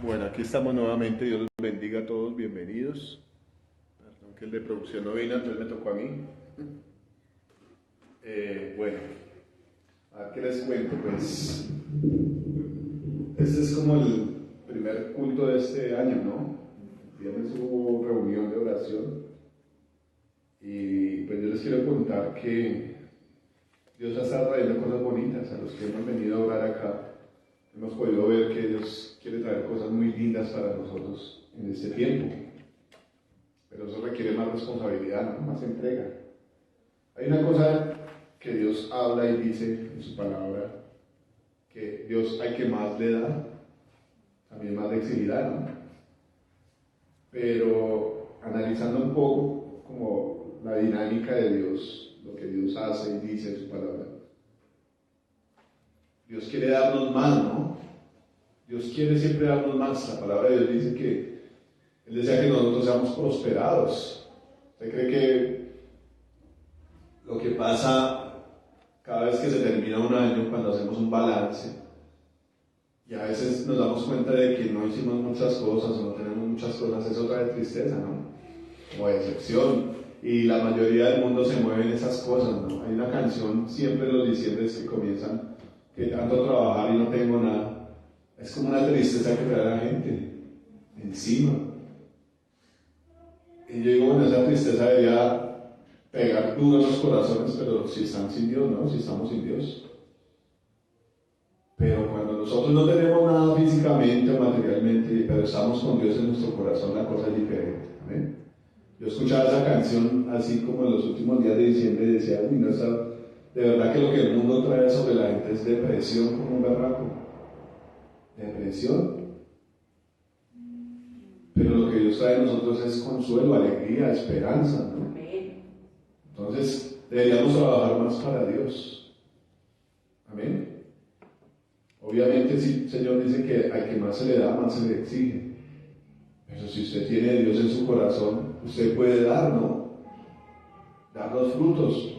Bueno, aquí estamos nuevamente. Dios los bendiga a todos. Bienvenidos. Perdón que el de producción no vino, entonces me tocó a mí. Bueno, a ver qué les cuento. Pues este es como el primer culto de este año, ¿no? El viernes hubo reunión de oración. Y pues yo les quiero contar que Dios está trayendo cosas bonitas a los que hemos venido a orar acá. Hemos podido ver que Dios quiere traer cosas muy lindas para nosotros en este tiempo, pero eso requiere más responsabilidad, ¿no? Más entrega. Hay una cosa que Dios habla y dice en su palabra, que Dios hay que más le da, también más le exigirá, ¿no? Pero analizando un poco como la dinámica de Dios, lo que Dios hace y dice en su palabra, Dios quiere darnos más, ¿no? Dios quiere siempre darnos más. La palabra de Dios dice que Él desea que nosotros seamos prosperados. ¿Usted cree que lo que pasa cada vez que se termina un año, cuando hacemos un balance, y a veces nos damos cuenta de que no hicimos muchas cosas o no tenemos muchas cosas, es otra de tristeza, ¿no? Como decepción. Y la mayoría del mundo se mueve en esas cosas, ¿no? Hay una canción siempre en los diciembres que comienzan, que ando a trabajar y no tengo nada. Es como una tristeza que trae la gente encima. Y yo digo, bueno, esa tristeza debería pegar duro en los corazones, pero si están sin Dios, ¿no? Si estamos sin Dios. Pero cuando nosotros no tenemos nada físicamente o materialmente, pero estamos con Dios en nuestro corazón, la cosa es diferente. ¿Amén? Yo escuchaba esa canción así como en los últimos días de diciembre y decía, uy, no está, de verdad que lo que el mundo trae sobre la gente es depresión como un berraco. Depresión. Pero lo que Dios trae a nosotros es consuelo, alegría, esperanza, ¿no? Entonces, deberíamos trabajar más para Dios. Amén. Obviamente, si el Señor dice que al que más se le da, más se le exige. Pero si usted tiene a Dios en su corazón, usted puede dar, ¿no? Dar los frutos.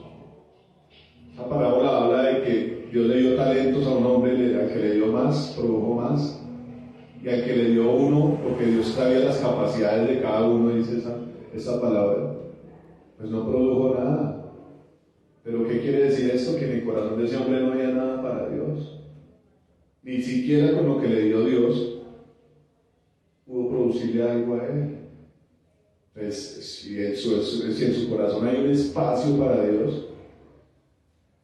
Esa parábola habla de que Dios le dio talentos a un hombre, al que le dio más, produjo más. Y al que le dio uno, porque Dios sabía las capacidades de cada uno, dice esa palabra, pues no produjo nada. ¿Pero qué quiere decir esto? Que en el corazón de ese hombre no había nada para Dios. Ni siquiera con lo que le dio Dios pudo producirle algo a él. Pues si en su corazón hay un espacio para Dios,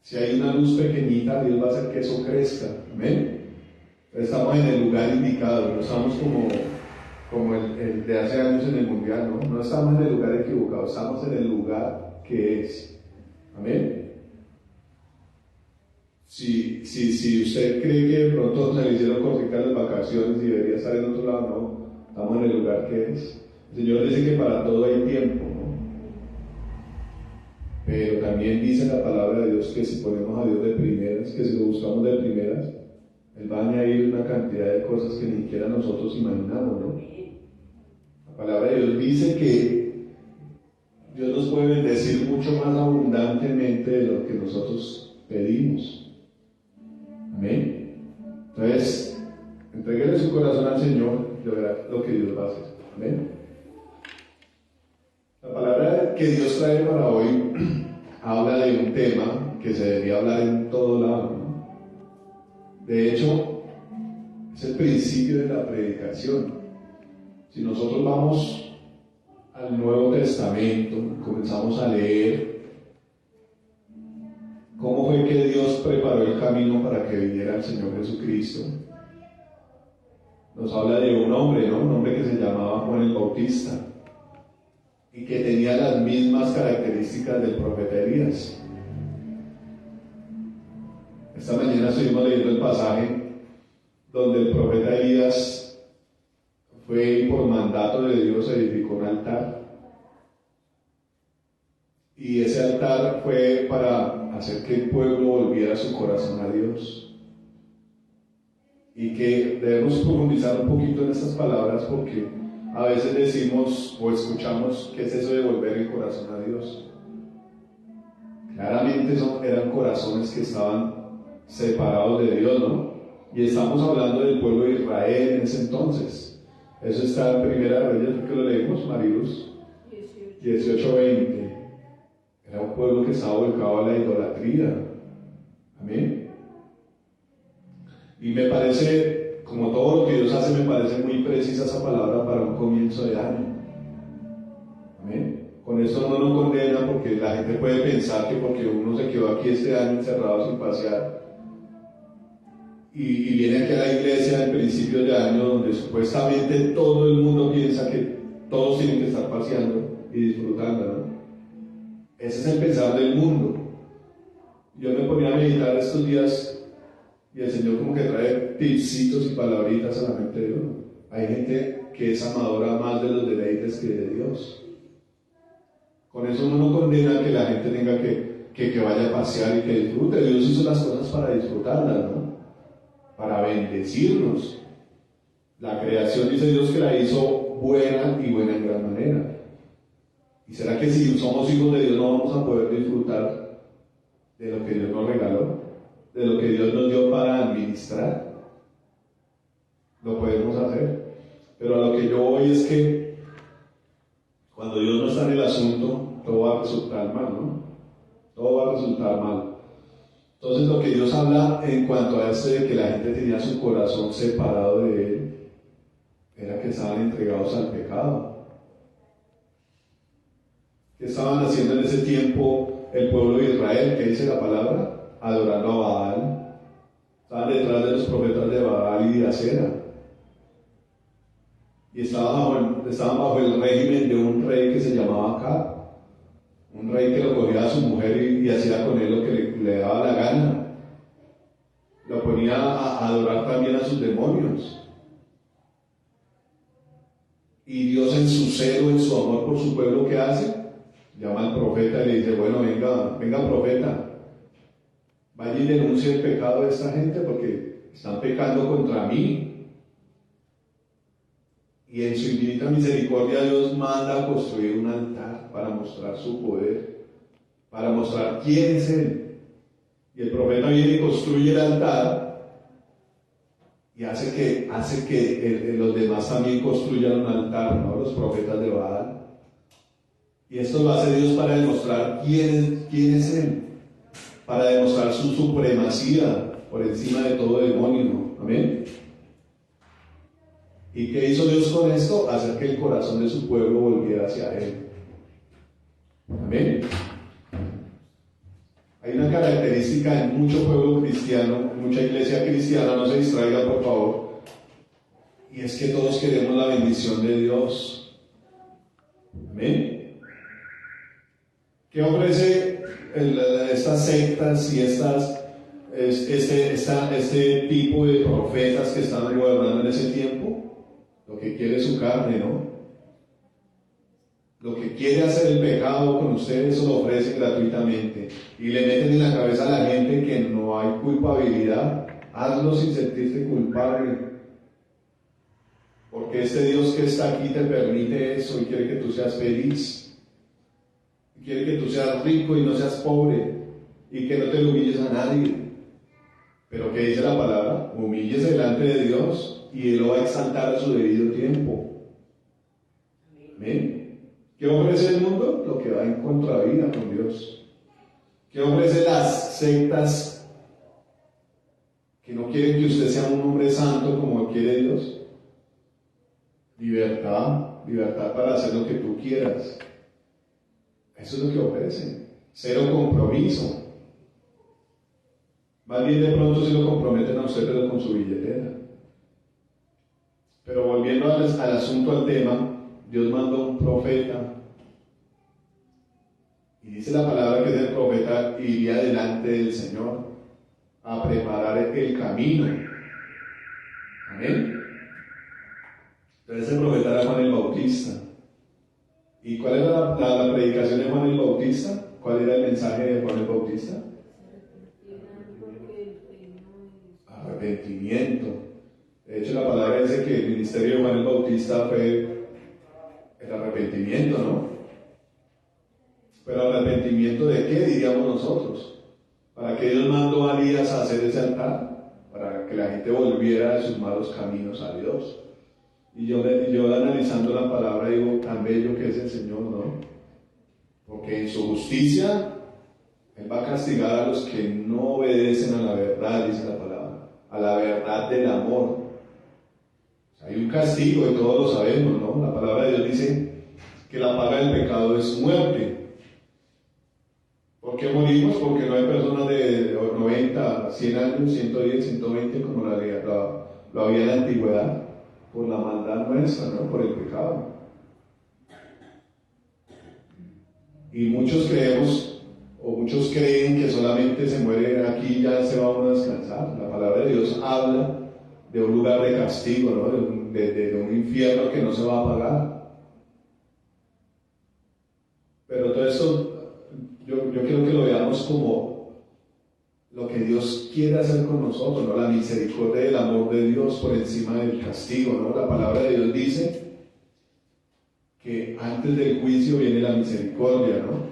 si hay una luz pequeñita, Dios va a hacer que eso crezca. Amén. Estamos en el lugar indicado, no estamos como el de hace años en el mundial, ¿no? No estamos en el lugar equivocado, estamos en el lugar que es. Amén. Si usted cree que de pronto se le hicieron cortitas las vacaciones y debería estar en otro lado, no, estamos en el lugar que es. El Señor dice que para todo hay tiempo, ¿no? Pero también dice la palabra de Dios que si ponemos a Dios de primeras, que si lo buscamos de primeras, Él va a añadir una cantidad de cosas que ni siquiera nosotros imaginamos, ¿no? La palabra de Dios dice que Dios nos puede bendecir mucho más abundantemente de lo que nosotros pedimos. Amén. Entonces, entréguele su corazón al Señor y verá lo que Dios va a hacer. Amén. La palabra que Dios trae para hoy habla de un tema que se debería hablar en todo lado, ¿no? De hecho, es el principio de la predicación. Si nosotros vamos al Nuevo Testamento, comenzamos a leer cómo fue que Dios preparó el camino para que viniera el Señor Jesucristo. Nos habla de un hombre, ¿no? Un hombre que se llamaba Juan el Bautista y que tenía las mismas características del profeta Elías. Esta mañana estuvimos leyendo el pasaje donde el profeta Elías fue y por mandato de Dios edificó un altar. Y ese altar fue para hacer que el pueblo volviera su corazón a Dios. Y que debemos profundizar un poquito en estas palabras porque a veces decimos o escuchamos qué es eso de volver el corazón a Dios. Claramente eran corazones que estaban separados de Dios, ¿no? Y estamos hablando del pueblo de Israel en ese entonces. Eso está en Primera de Reyes, que lo leemos, Mariluz, 18:20. Era un pueblo que estaba volcado a la idolatría. Amén. Y me parece, como todo lo que Dios hace, me parece muy precisa esa palabra para un comienzo de año. Amén. Con esto no nos condena, porque la gente puede pensar que porque uno se quedó aquí este año encerrado sin pasear y viene aquí a la iglesia en principios de año donde supuestamente todo el mundo piensa que todos tienen que estar paseando y disfrutando, ¿no? Ese es el pensar del mundo. Yo me ponía a meditar estos días y el Señor como que trae tipsitos y palabritas a la mente de uno. Hay gente que es amadora más de los deleites que de Dios. Con eso uno no condena que la gente tenga que vaya a pasear y que disfrute. Dios hizo las cosas para disfrutarlas, ¿no? Para bendecirnos. La creación, dice Dios, que la hizo buena y buena en gran manera. ¿Y será que si somos hijos de Dios no vamos a poder disfrutar de lo que Dios nos regaló? De lo que Dios nos dio para administrar. Lo podemos hacer. Pero a lo que yo voy es que cuando Dios no está en el asunto, todo va a resultar mal, ¿no? Todo va a resultar mal. Entonces lo que Dios habla en cuanto a esto de que la gente tenía su corazón separado de Él, era que estaban entregados al pecado. ¿Qué estaban haciendo en ese tiempo el pueblo de Israel? ¿Qué dice la palabra? Adorando a Baal. Estaban detrás de los profetas de Baal y de Acera. Y estaban bajo el régimen de un rey que se llamaba Acab. Un rey que lo cogía a su mujer y hacía con él lo que le daba la gana. Lo ponía a adorar también a sus demonios. Y Dios, en su celo, en su amor por su pueblo, ¿qué hace? Llama al profeta y le dice: bueno, venga profeta, vaya y denuncie el pecado de esta gente porque están pecando contra mí. Y en su infinita misericordia Dios manda a construir un altar para mostrar su poder, para mostrar quién es Él. Y el profeta viene y construye el altar y hace que los demás también construyan un altar, ¿no? Los profetas de Baal. Y esto lo hace Dios para demostrar quién es Él, para demostrar su supremacía por encima de todo demonio. Amén. ¿Y qué hizo Dios con esto? Hacer que el corazón de su pueblo volviera hacia Él. Amén. Hay una característica en mucho pueblo cristiano, mucha iglesia cristiana, no se distraiga por favor, y es que todos queremos la bendición de Dios. Amén. ¿Qué ofrece estas sectas y este tipo de profetas que están gobernando en ese tiempo? Lo que quiere es su carne, ¿no? Lo que quiere hacer el pecado con ustedes, eso lo ofrecen gratuitamente. Y le meten en la cabeza a la gente que no hay culpabilidad. Hazlo sin sentirte culpable. Porque este Dios que está aquí te permite eso y quiere que tú seas feliz. Y quiere que tú seas rico y no seas pobre. Y que no te humilles a nadie. Pero ¿qué dice la palabra? Humíllese delante de Dios y Él lo va a exaltar a su debido tiempo. Amén. ¿Qué ofrece el mundo? Lo que va en contravía con Dios. ¿Qué ofrece las sectas que no quieren que usted sea un hombre santo como quiere Dios? Libertad para hacer lo que tú quieras. Eso es lo que ofrecen. Cero compromiso. Más bien de pronto si lo comprometen a usted, pero con su billetera. Pero volviendo al asunto, al tema, Dios mandó un profeta. Y dice la palabra que el profeta iría delante del Señor a preparar el camino. Amén. Entonces el profeta era Juan el Bautista. ¿Y cuál era la predicación de Juan el Bautista? ¿Cuál era el mensaje de Juan el Bautista? Arrepentimiento. De hecho, la palabra dice que el ministerio de Juan el Bautista fue el arrepentimiento, ¿no? Pero arrepentimiento de qué, diríamos nosotros. ¿Para qué Dios mandó a Elías a hacer ese altar? para que la gente volviera de sus malos caminos a Dios. Y yo analizando la palabra digo, tan bello que es el Señor, ¿no? Porque en su justicia Él va a castigar a los que no obedecen a la verdad, dice la palabra, a la verdad del amor. O sea, hay un castigo y todos lo sabemos, ¿no? La palabra de Dios dice que la paga del pecado es muerte. ¿Por qué morimos? Porque no hay personas de 90, 100 años, 110, 120 como lo había en la antigüedad, por la maldad nuestra, ¿no? Por el pecado. Y muchos creemos, o muchos creen que solamente se muere aquí y ya se va uno a descansar. La palabra de Dios habla de un lugar de castigo, ¿no? de un infierno que no se va a apagar. Pero todo esto yo quiero que lo veamos como lo que Dios quiere hacer con nosotros, ¿no? La misericordia y el amor de Dios por encima del castigo, ¿no? La palabra de Dios dice que antes del juicio viene la misericordia, ¿no?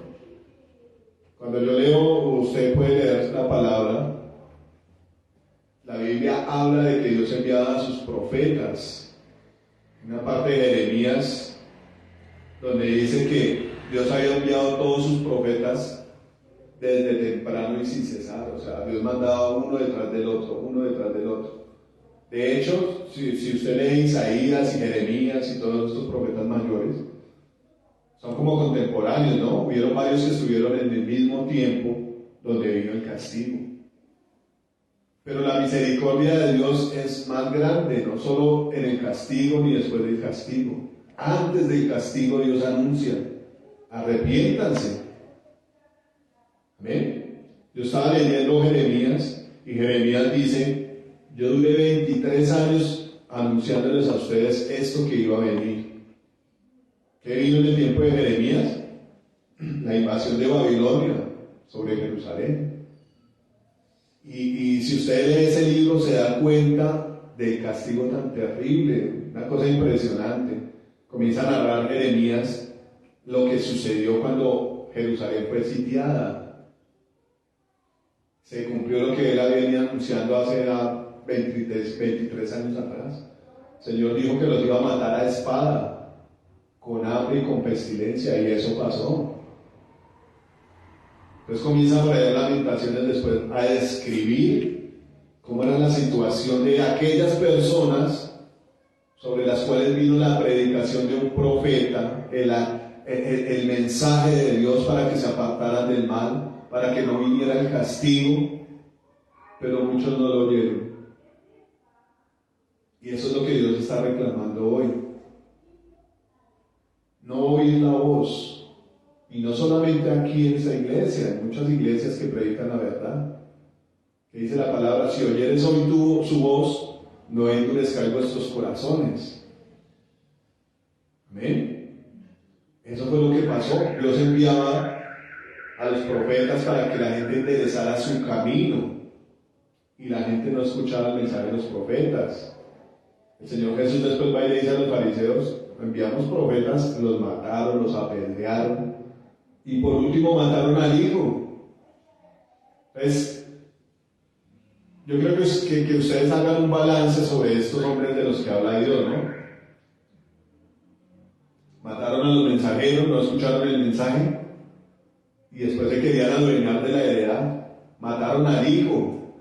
Cuando yo leo, usted puede leer la palabra, la Biblia habla de que Dios enviaba a sus profetas. En una parte de Jeremías, donde dice que Dios había enviado a todos sus profetas desde temprano y sin cesar. O sea, Dios mandaba uno detrás del otro, uno detrás del otro. De hecho, si usted lee Isaías y Jeremías y todos estos profetas mayores, son como contemporáneos, ¿no? Hubieron varios que estuvieron en el mismo tiempo donde vino el castigo. Pero la misericordia de Dios es más grande, no solo en el castigo ni después del castigo. Antes del castigo Dios anuncia: arrepiéntanse. Amén. Yo estaba leyendo Jeremías y Jeremías dice: yo duré 23 años anunciándoles a ustedes esto que iba a venir. ¿Qué vino en el tiempo de Jeremías? La invasión de Babilonia sobre Jerusalén. Y si usted lee ese libro se da cuenta del castigo tan terrible, una cosa impresionante. Comienza a narrar Jeremías lo que sucedió cuando Jerusalén fue sitiada. Se cumplió lo que él había venido anunciando hace 23 años atrás. El Señor dijo que los iba a matar a espada, con hambre y con pestilencia, y eso pasó. Entonces comienza por leer Lamentaciones después a describir cómo era la situación de aquellas personas sobre las cuales vino la predicación de un profeta, el mensaje de Dios para que se apartaran del mal, para que no viniera el castigo, pero muchos no lo oyeron. Y eso es lo que Dios está reclamando hoy. No oír la voz. Y no solamente aquí en esta iglesia, hay muchas iglesias que predican la verdad. Que dice la palabra: si oyeres hoy su voz, no endurezcáis vuestros corazones. Amén. Eso fue lo que pasó. Dios enviaba a los profetas para que la gente enderezara su camino. Y la gente no escuchaba el mensaje de los profetas. El Señor Jesús después va y le dice a los fariseos: enviamos profetas, los mataron, los apedrearon. Y por último mataron al hijo. Entonces, yo creo que ustedes hagan un balance sobre estos hombres de los que habla Dios, ¿no? Mataron a los mensajeros, no escucharon el mensaje, y después se querían adueñar de la heredad. Mataron al hijo.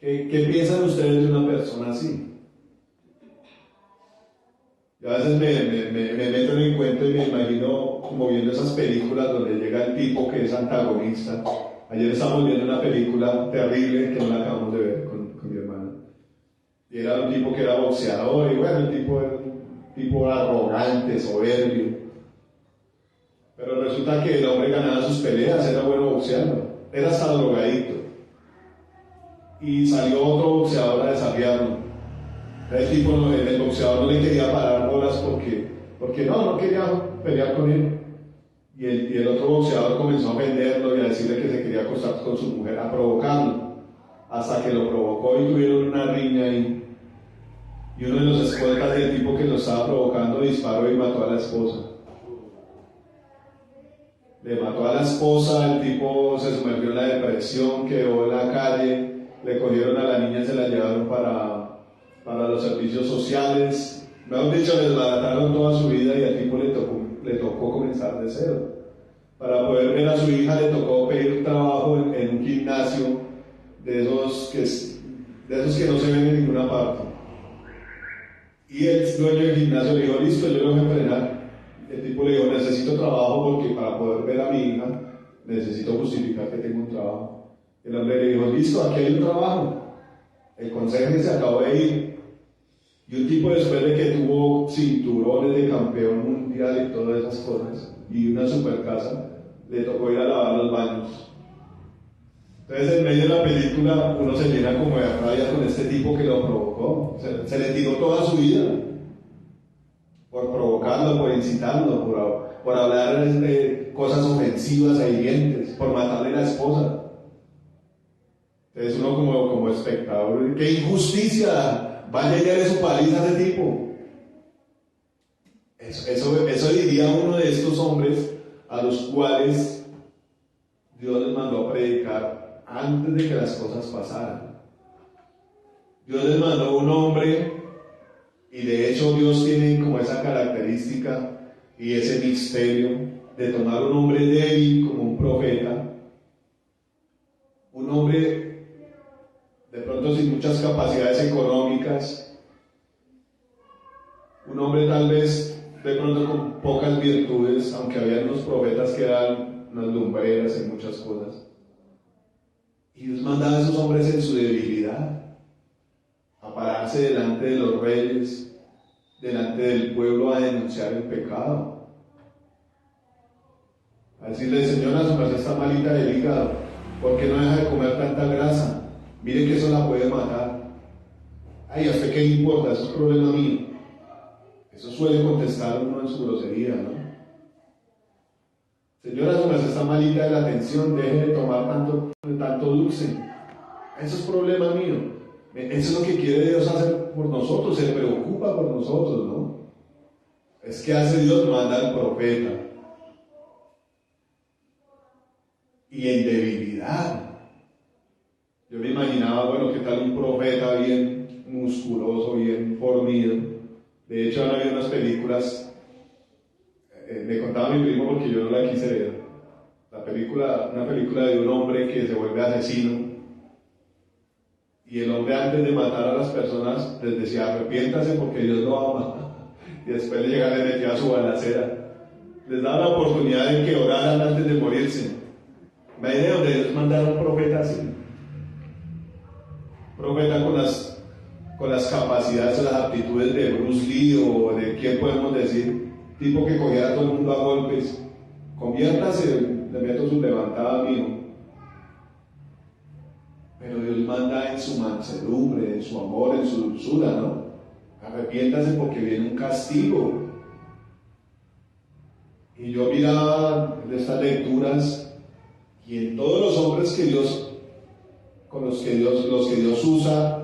¿Qué piensan ustedes de una persona así? Yo a veces me meto en el cuento y me imagino como viendo esas películas donde llega el tipo que es antagonista. Ayer estábamos viendo una película terrible que no la acabamos de ver con mi hermana. Y era un tipo que era boxeador, y bueno, el tipo era un tipo arrogante, soberbio. Pero resulta que el hombre ganaba sus peleas, era bueno boxeando, era hasta drogadito. Y salió otro boxeador a desafiarlo. El tipo, el boxeador no le quería parar bolas porque no quería pelear con él. Y el otro boxeador comenzó a ofenderlo y a decirle que se quería acostar con su mujer, a provocarlo, hasta que lo provocó y tuvieron una riña ahí. Y uno de los escoltas del tipo que lo estaba provocando disparó y mató a la esposa. Le mató a la esposa, el tipo se sumergió en la depresión, quedó en la calle, le cogieron a la niña, se la llevaron para los servicios sociales. Mejor dicho, les desbarataron toda su vida y al tipo le tocó comenzar de cero. Para poder ver a su hija le tocó pedir trabajo en un gimnasio de esos que no se ven en ninguna parte. Y el dueño del gimnasio le dijo, listo, yo lo voy a entrenar. El tipo le dijo, necesito trabajo porque para poder ver a mi hija necesito justificar que tengo un trabajo. El hombre le dijo, listo, aquí hay un trabajo. El conserje se acabó de ir. Y un tipo, después de que tuvo cinturones de campeón mundial y todas esas cosas, y una super casa, le tocó ir a lavar los baños. Entonces, en medio de la película, uno se llena como de rabia con este tipo que lo provocó. Se le tiró toda su vida por provocarlo, por incitarlo, por hablar de cosas ofensivas e hirientes, por matarle a la esposa. Entonces, uno como espectador, ¡qué injusticia! Va a llegar de su país a ese tipo. Eso diría uno de estos hombres a los cuales Dios les mandó a predicar antes de que las cosas pasaran. Dios les mandó un hombre, y de hecho Dios tiene como esa característica y ese misterio de tomar un hombre débil como un profeta, un hombre de pronto sin muchas capacidades económicas, un hombre tal vez de pronto con pocas virtudes, aunque había unos profetas que eran unas lumbreras en muchas cosas. Y Dios mandaba a esos hombres en su debilidad a pararse delante de los reyes, delante del pueblo, a denunciar el pecado. A decirle, señora, su casa está malita del hígado, ¿por qué no deja de comer tanta grasa? Mire que eso la puede matar. Ay, ¿a usted qué le importa? Eso es problema mío. Eso suele contestar uno en su grosería, ¿no? Señora, su casa está malita de la atención, deje de tomar tanto dulce. Eso es problema mío. Eso es lo que quiere Dios hacer por nosotros, se preocupa por nosotros, ¿no? Es que hace Dios, manda al profeta. Y en debilidad. Yo me imaginaba, bueno, ¿qué tal un profeta bien musculoso, bien fornido? De hecho, ahora había unas películas, me contaba mi primo porque yo no la quise ver. Una película de un hombre que se vuelve asesino. Y el hombre, antes de matar a las personas, les decía, arrepiéntase porque Dios lo ama. Y después de llegar, le metía a su balacera. Les daba la oportunidad de que oraran antes de morirse. Imagínate donde Dios mandara un profeta así. Profeta con las capacidades, las aptitudes de Bruce Lee, o de quién podemos decir, tipo que cogiera a todo el mundo a golpes. Conviértase, le meto su levantada, mijo. Pero Dios manda en su mansedumbre, en su amor, en su dulzura, ¿no? Arrepiéntase porque viene un castigo. Y yo miraba de estas lecturas, y en todos los hombres que Dios, con los que Dios usa,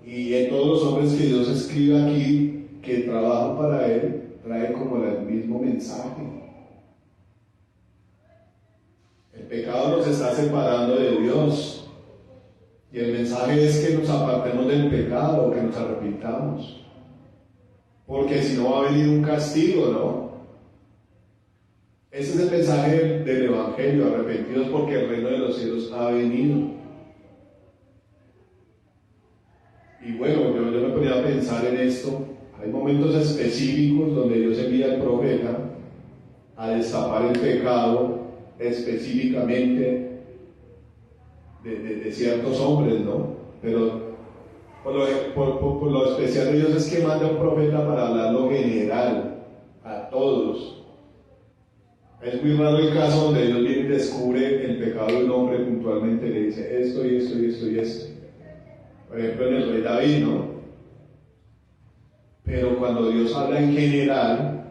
y en todos los hombres que Dios escribe aquí, que trabajan para Él, trae como el mismo mensaje. El pecado nos está separando de Dios. Y el mensaje es que nos apartemos del pecado, que nos arrepintamos. Porque si no va a venir un castigo, ¿no? Ese es el mensaje del Evangelio, arrepentidos porque el reino de los cielos ha venido. Y bueno, yo me ponía a pensar en esto. Hay momentos específicos donde Dios envía al profeta a destapar el pecado específicamente de ciertos hombres, ¿no? Pero por lo especial de Dios es que manda un profeta para hablar lo general a todos. Es muy raro el caso donde Dios viene y descubre el pecado de un hombre puntualmente, le dice esto y esto y esto y esto. Por ejemplo, en el rey David, ¿no? Pero cuando Dios habla en general,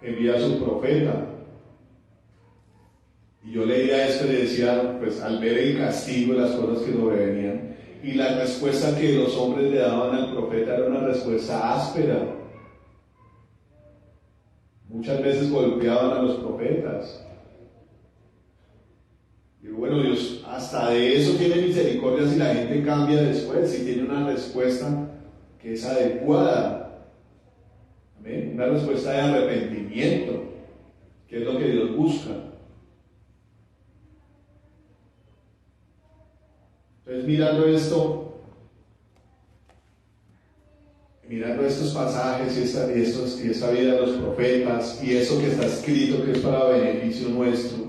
envía a su profeta. Y yo leía esto y le decía, pues al ver el castigo y las cosas que sobrevenían, y la respuesta que los hombres le daban al profeta era una respuesta áspera. Muchas veces golpeaban a los profetas. Digo, bueno, Dios hasta de eso tiene misericordia si la gente cambia después, si tiene una respuesta que es adecuada. ¿Amén? Una respuesta de arrepentimiento, que es lo que Dios busca. Entonces, mirando estos pasajes y esta vida de los profetas y eso que está escrito que es para beneficio nuestro,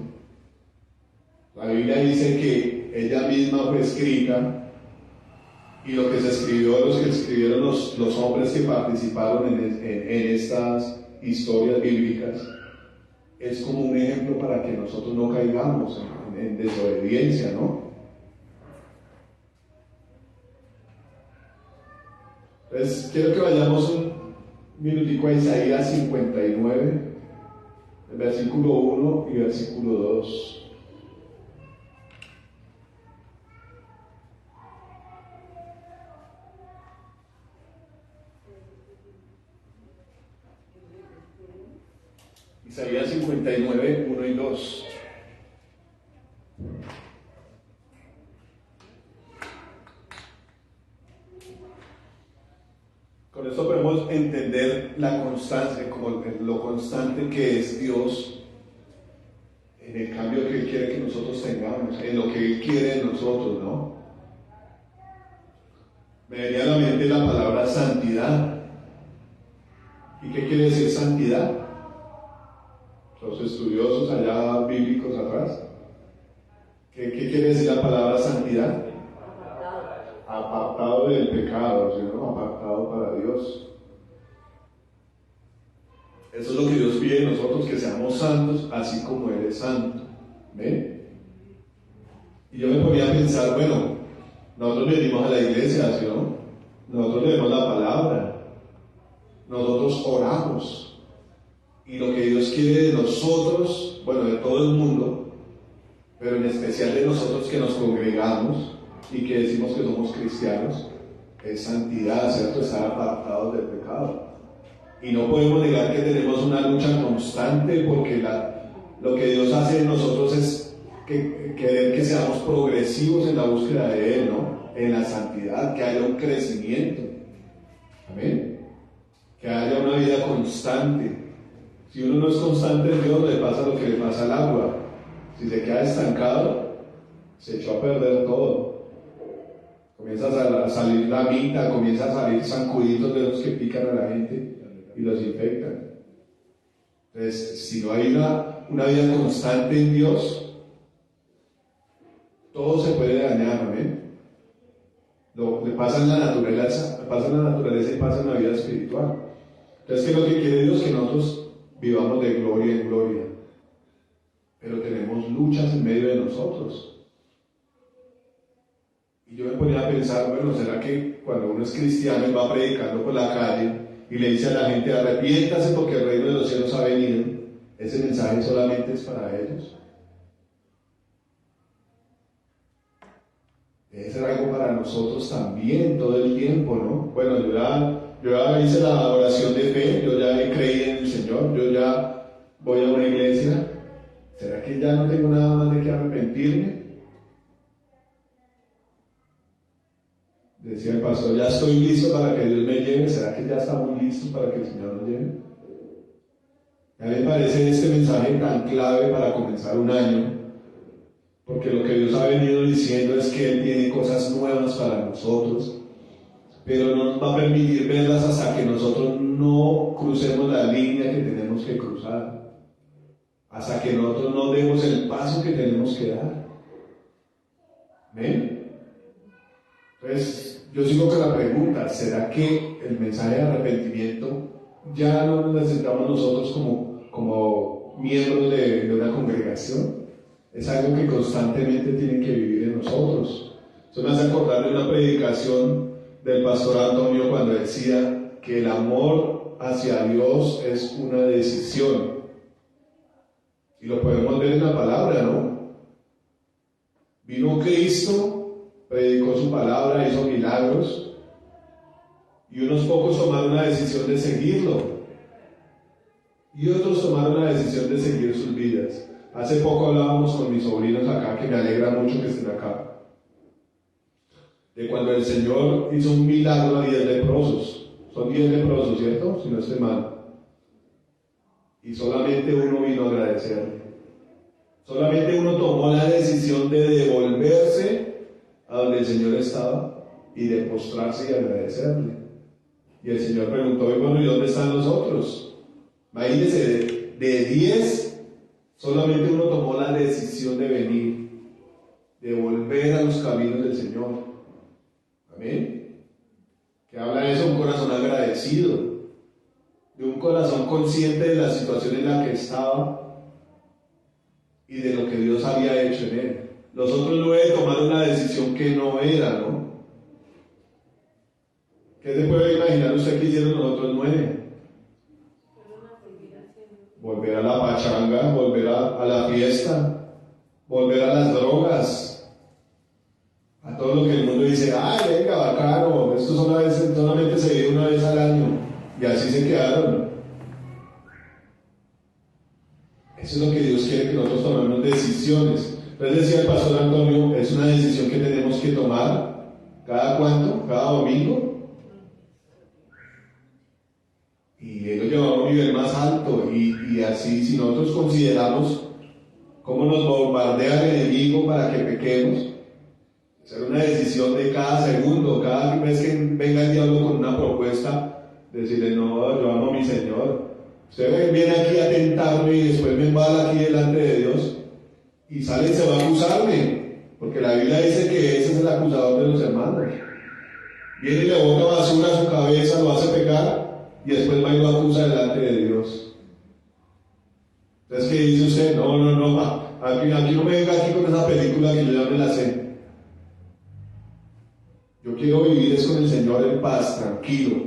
la Biblia dice que ella misma fue escrita y lo que se escribió, los que escribieron los hombres que participaron en estas historias bíblicas, es como un ejemplo para que nosotros no caigamos en desobediencia, ¿no? Entonces, quiero que vayamos un minutico a Isaías 59, el versículo 1 y versículo 2. Isaías 59, 1 y 2. Con esto podemos entender la constancia, como lo constante que es Dios en el cambio que Él quiere que nosotros tengamos, en lo que Él quiere de nosotros, ¿no? Me venía a la mente la palabra santidad. ¿Y qué quiere decir santidad? Los estudiosos allá bíblicos atrás, ¿qué quiere decir la palabra santidad? Apartado del pecado, ¿no? Apartado para Dios. Eso es lo que Dios pide de nosotros, que seamos santos, así como Él es santo. ¿Ven? Y yo me ponía a pensar, bueno, nosotros venimos a la iglesia, ¿sí, no? Nosotros leemos la palabra, nosotros oramos. Y lo que Dios quiere de nosotros, bueno, de todo el mundo, pero en especial de nosotros que nos congregamos y que decimos que somos cristianos, es santidad, ¿cierto? Estar apartados del pecado. Y no podemos negar que tenemos una lucha constante, porque lo que Dios hace en nosotros es querer que seamos progresivos en la búsqueda de Él, ¿no? En la santidad, que haya un crecimiento. Amén. Que haya una vida constante. Si uno no es constante en Dios, le pasa lo que le pasa al agua. Si se queda estancado, se echó a perder todo. Comienza a salir la mitad, comienza a salir zancuditos de los que pican a la gente y los infectan. Entonces, si no hay una vida constante en Dios, todo se puede dañar, ¿amén? Le pasa en la naturaleza, y pasa en la vida espiritual. Entonces, ¿qué es lo que quiere Dios? Que nosotros vivamos de gloria en gloria, pero tenemos luchas en medio de nosotros. Y yo me ponía a pensar, bueno, ¿será que cuando uno es cristiano y va predicando por la calle y le dice a la gente, arrepiéntase porque el reino de los cielos ha venido, ese mensaje solamente es para ellos? Debe ser algo para nosotros también todo el tiempo, ¿no? Bueno, yo ya hice la oración de fe, yo ya he creído en el Señor, yo ya voy a una iglesia. ¿Será que ya no tengo nada más de que arrepentirme? Decía el pastor, ya estoy listo para que Dios me lleve. ¿Será que ya estamos listos para que el Señor nos lleve? A mí me parece este mensaje tan clave para comenzar un año, porque lo que Dios ha venido diciendo es que Él tiene cosas nuevas para nosotros, pero no nos va a permitir verlas hasta que nosotros no crucemos la línea que tenemos que cruzar, hasta que nosotros no demos el paso que tenemos que dar. ¿Ven? Entonces, yo sigo con la pregunta, ¿será que el mensaje de arrepentimiento ya no lo necesitamos nosotros como miembros de una congregación? Es algo que constantemente tiene que vivir en nosotros. Eso me hace acordar de una predicación del pastor Antonio cuando decía que el amor hacia Dios es una decisión. Y lo podemos ver en la palabra, ¿no? Vino Cristo, predicó su palabra, hizo milagros, y unos pocos tomaron la decisión de seguirlo, y otros tomaron la decisión de seguir sus vidas. Hace poco hablábamos con mis sobrinos acá, que me alegra mucho que estén acá, de cuando el Señor hizo un milagro a 10 leprosos. Son 10 leprosos, ¿cierto? Si no estoy mal. Y solamente uno vino a agradecerle. Solamente uno tomó la decisión de devolverse a donde el Señor estaba y de postrarse y agradecerle. Y el Señor preguntó, bueno, ¿y dónde están los otros? Imagínense, de 10, solamente uno tomó la decisión de venir, de volver a los caminos del Señor. Amén. Que habla de eso, un corazón agradecido, de un corazón consciente de la situación en la que estaba y de lo que Dios había hecho en él. Los otros 9 tomaron una decisión que no era, ¿no? ¿Qué se puede imaginar usted que hicieron los otros 9? Volver a la pachanga, volver a la fiesta, volver a las drogas, a todo lo que el mundo dice, ¡ay, venga, bacano! Esto solamente se vive una vez al año, y así se quedaron. Eso es lo que Dios quiere, que nosotros tomemos decisiones. Entonces decía el pastor Antonio, es una decisión que tenemos que tomar, ¿cada cuánto? ¿Cada domingo? Y él lo llevaba a un nivel más alto, y así, si nosotros consideramos cómo nos bombardea el enemigo para que pequemos, hacer una decisión de cada segundo, cada vez que venga el diablo con una propuesta, decirle, no, yo amo a mi Señor. Usted viene aquí a tentarme y después me embala aquí delante de Dios, y sale y se va a acusarme, porque la Biblia dice que ese es el acusador de los hermanos. Viene y le bota basura a su cabeza, lo hace pecar, y después va y lo acusa delante de Dios. Entonces, ¿qué dice usted? No, aquí no me venga aquí con esa película que yo ya me la sé. Yo quiero vivir es con el Señor en paz, tranquilo.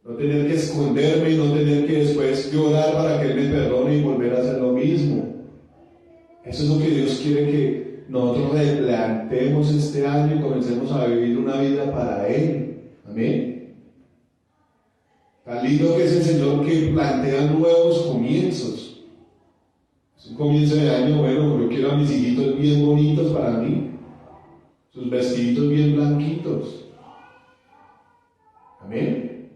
No tener que esconderme y no tener que después llorar para que Él me perdone y volver a hacer lo mismo. Eso es lo que Dios quiere que nosotros replanteemos este año y comencemos a vivir una vida para Él. Amén. Tan lindo que es el Señor, que plantea nuevos comienzos. Es un comienzo de año, bueno, yo quiero a mis hijitos bien bonitos para mí, sus vestiditos bien blanquitos. Amén.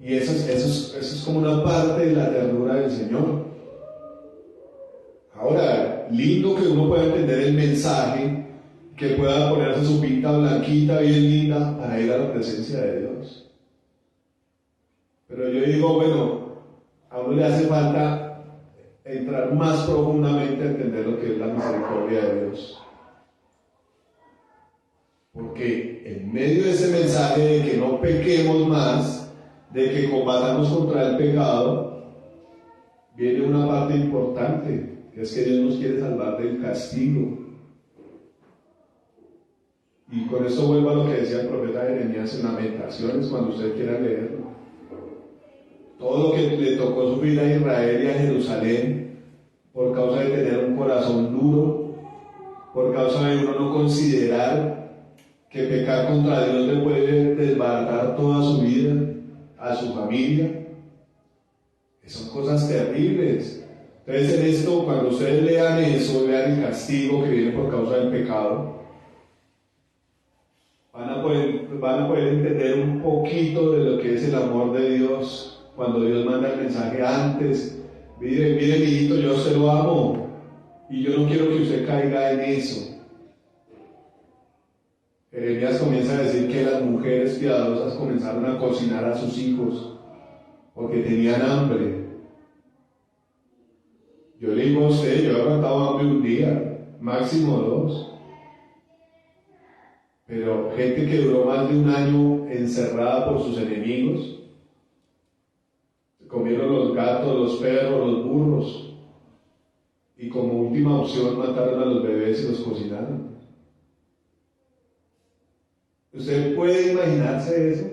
Y eso es como una parte de la ternura del Señor. Ahora, lindo que uno pueda entender el mensaje, que pueda ponerse su pinta blanquita, bien linda, para ir a la presencia de Dios. Pero yo digo, bueno, a uno le hace falta entrar más profundamente a entender lo que es la misericordia de Dios. Porque en medio de ese mensaje de que no pequemos más, de que combatamos contra el pecado, viene una parte importante, que es que Dios nos quiere salvar del castigo. Y con esto vuelvo a lo que decía el profeta Jeremías en Lamentaciones, cuando usted quiera leerlo. Todo lo que le tocó sufrir a Israel y a Jerusalén por causa de tener un corazón duro, por causa de uno no considerar que pecar contra Dios le puede desbaratar toda su vida, a su familia. Son cosas terribles. Entonces en esto, cuando ustedes lean eso, vean el castigo que viene por causa del pecado, van a poder entender un poquito de lo que es el amor de Dios. Cuando Dios manda el mensaje antes, mire mi hijito, yo se lo amo y yo no quiero que usted caiga en eso. Jeremías comienza a decir que las mujeres piadosas comenzaron a cocinar a sus hijos porque tenían hambre. Yo le digo a usted, yo he aguantado hambre un día, máximo 2. Pero gente que duró más de un año encerrada por sus enemigos, comieron los gatos, los perros, los burros, y como última opción mataron a los bebés y los cocinaron. ¿Usted puede imaginarse eso?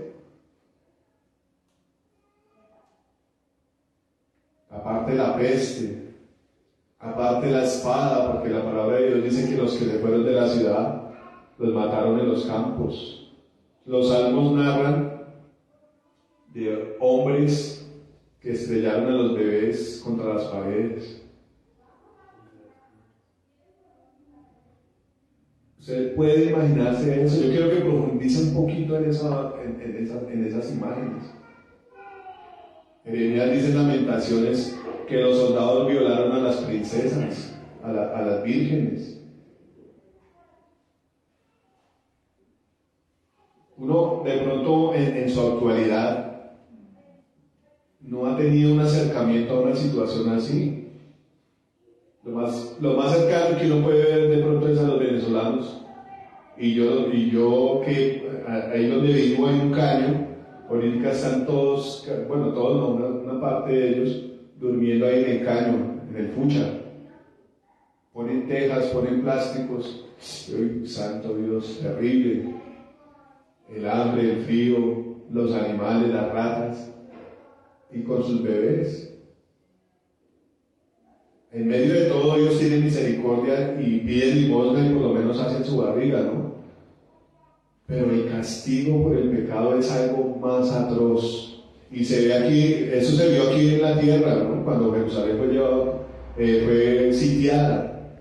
Aparte la peste, aparte la espada, porque la palabra de Dios dice que los que se fueron de la ciudad los mataron en los campos. Los salmos narran de hombres que estrellaron a los bebés contra las paredes. ¿Usted puede imaginarse eso? Yo quiero que profundice un poquito en esas imágenes. Jeremías dice en Lamentaciones que los soldados violaron a las princesas, a las vírgenes. Uno de pronto en su actualidad no ha tenido un acercamiento a una situación así. Lo más cercano que uno puede ver de pronto es a los venezolanos. Y yo que ahí donde vivo en un caño, ahorita están todos, bueno, todos no, una parte de ellos durmiendo ahí en el caño, en el fucha. Ponen tejas, ponen plásticos. ¡Ay, santo Dios! Terrible. El hambre, el frío, los animales, las ratas, y con sus bebés. En medio de todo, Dios tiene misericordia y pide limosna y por lo menos hace su barriga, ¿no? Pero el castigo por el pecado es algo más atroz. Y se ve aquí, eso se vio aquí en la tierra, ¿no? Cuando Jerusalén fue sitiada.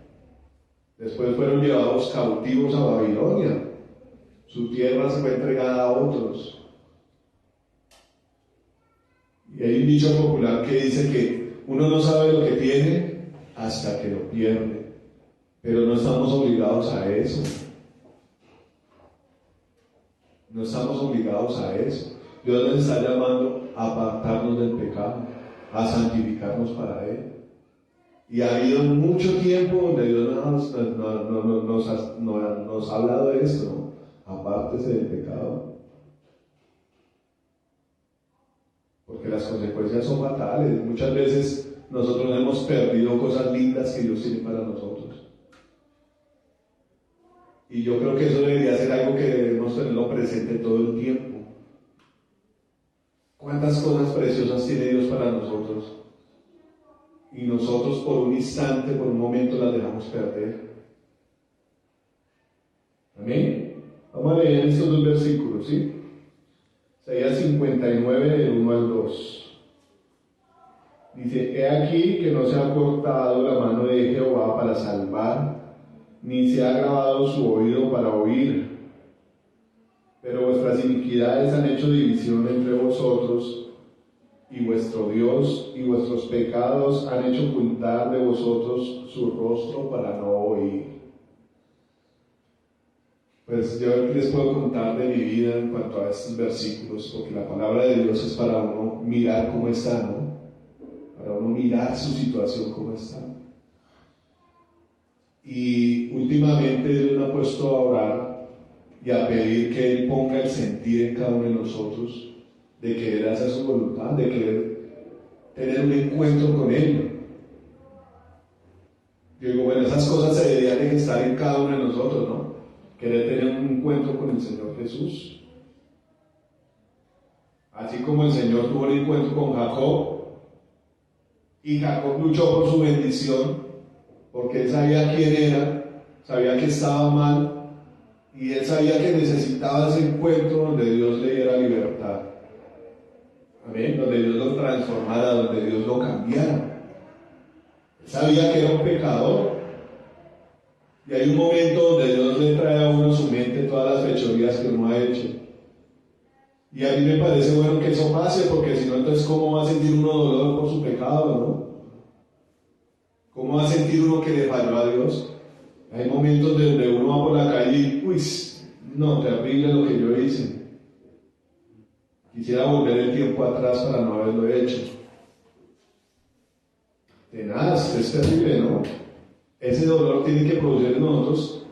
Después fueron llevados cautivos a Babilonia. Su tierra se fue entregada a otros. Y hay un dicho popular que dice que uno no sabe lo que tiene hasta que lo pierde, pero no estamos obligados a eso. No estamos obligados a eso. Dios nos está llamando a apartarnos del pecado, a santificarnos para Él. Y ha habido mucho tiempo donde Dios nos ha hablado de esto, ¿no? Apártese del pecado. Porque las consecuencias son fatales. Muchas veces nosotros hemos perdido cosas lindas que Dios tiene para nosotros. Y yo creo que eso debería ser algo que debemos tenerlo presente todo el tiempo. ¿Cuántas cosas preciosas tiene Dios para nosotros? Y nosotros por un instante, por un momento las dejamos perder. ¿Amén? Vamos a leer estos dos versículos, ¿sí? Isaías 59, del 1 al 2. Dice: He aquí que no se ha cortado la mano de Jehová para salvar, ni se ha agravado su oído para oír. Pero vuestras iniquidades han hecho división entre vosotros, y vuestro Dios y vuestros pecados han hecho ocultar de vosotros su rostro para no oír. Pues yo les puedo contar de mi vida en cuanto a estos versículos, porque la palabra de Dios es para uno mirar cómo está, ¿no? Para uno mirar su situación cómo está. Y últimamente Dios me ha puesto a orar y a pedir que Él ponga el sentir en cada uno de nosotros, de querer hacer su voluntad, de querer tener un encuentro con Él. Yo digo, bueno, esas cosas se deberían de estar en cada uno de nosotros, ¿no? Querer tener un encuentro con el Señor Jesús. Así como el Señor tuvo el encuentro con Jacob, y Jacob luchó por su bendición, porque él sabía quién era, sabía que estaba mal, y él sabía que necesitaba ese encuentro donde Dios le diera libertad. Amén, donde Dios lo transformara, donde Dios lo cambiara. Él sabía que era un pecador. Y hay un momento donde Dios le trae a uno a su mente todas las fechorías que uno ha hecho. Y a mí me parece bueno que eso pase, porque si no, entonces ¿cómo va a sentir uno dolor por su pecado, no? ¿Cómo va a sentir uno que le falló a Dios? Hay momentos donde uno va por la calle y, uy, no, terrible lo que yo hice. Quisiera volver el tiempo atrás para no haberlo hecho. Tenaz, es terrible, ¿no? Ese dolor tiene que producir en nosotros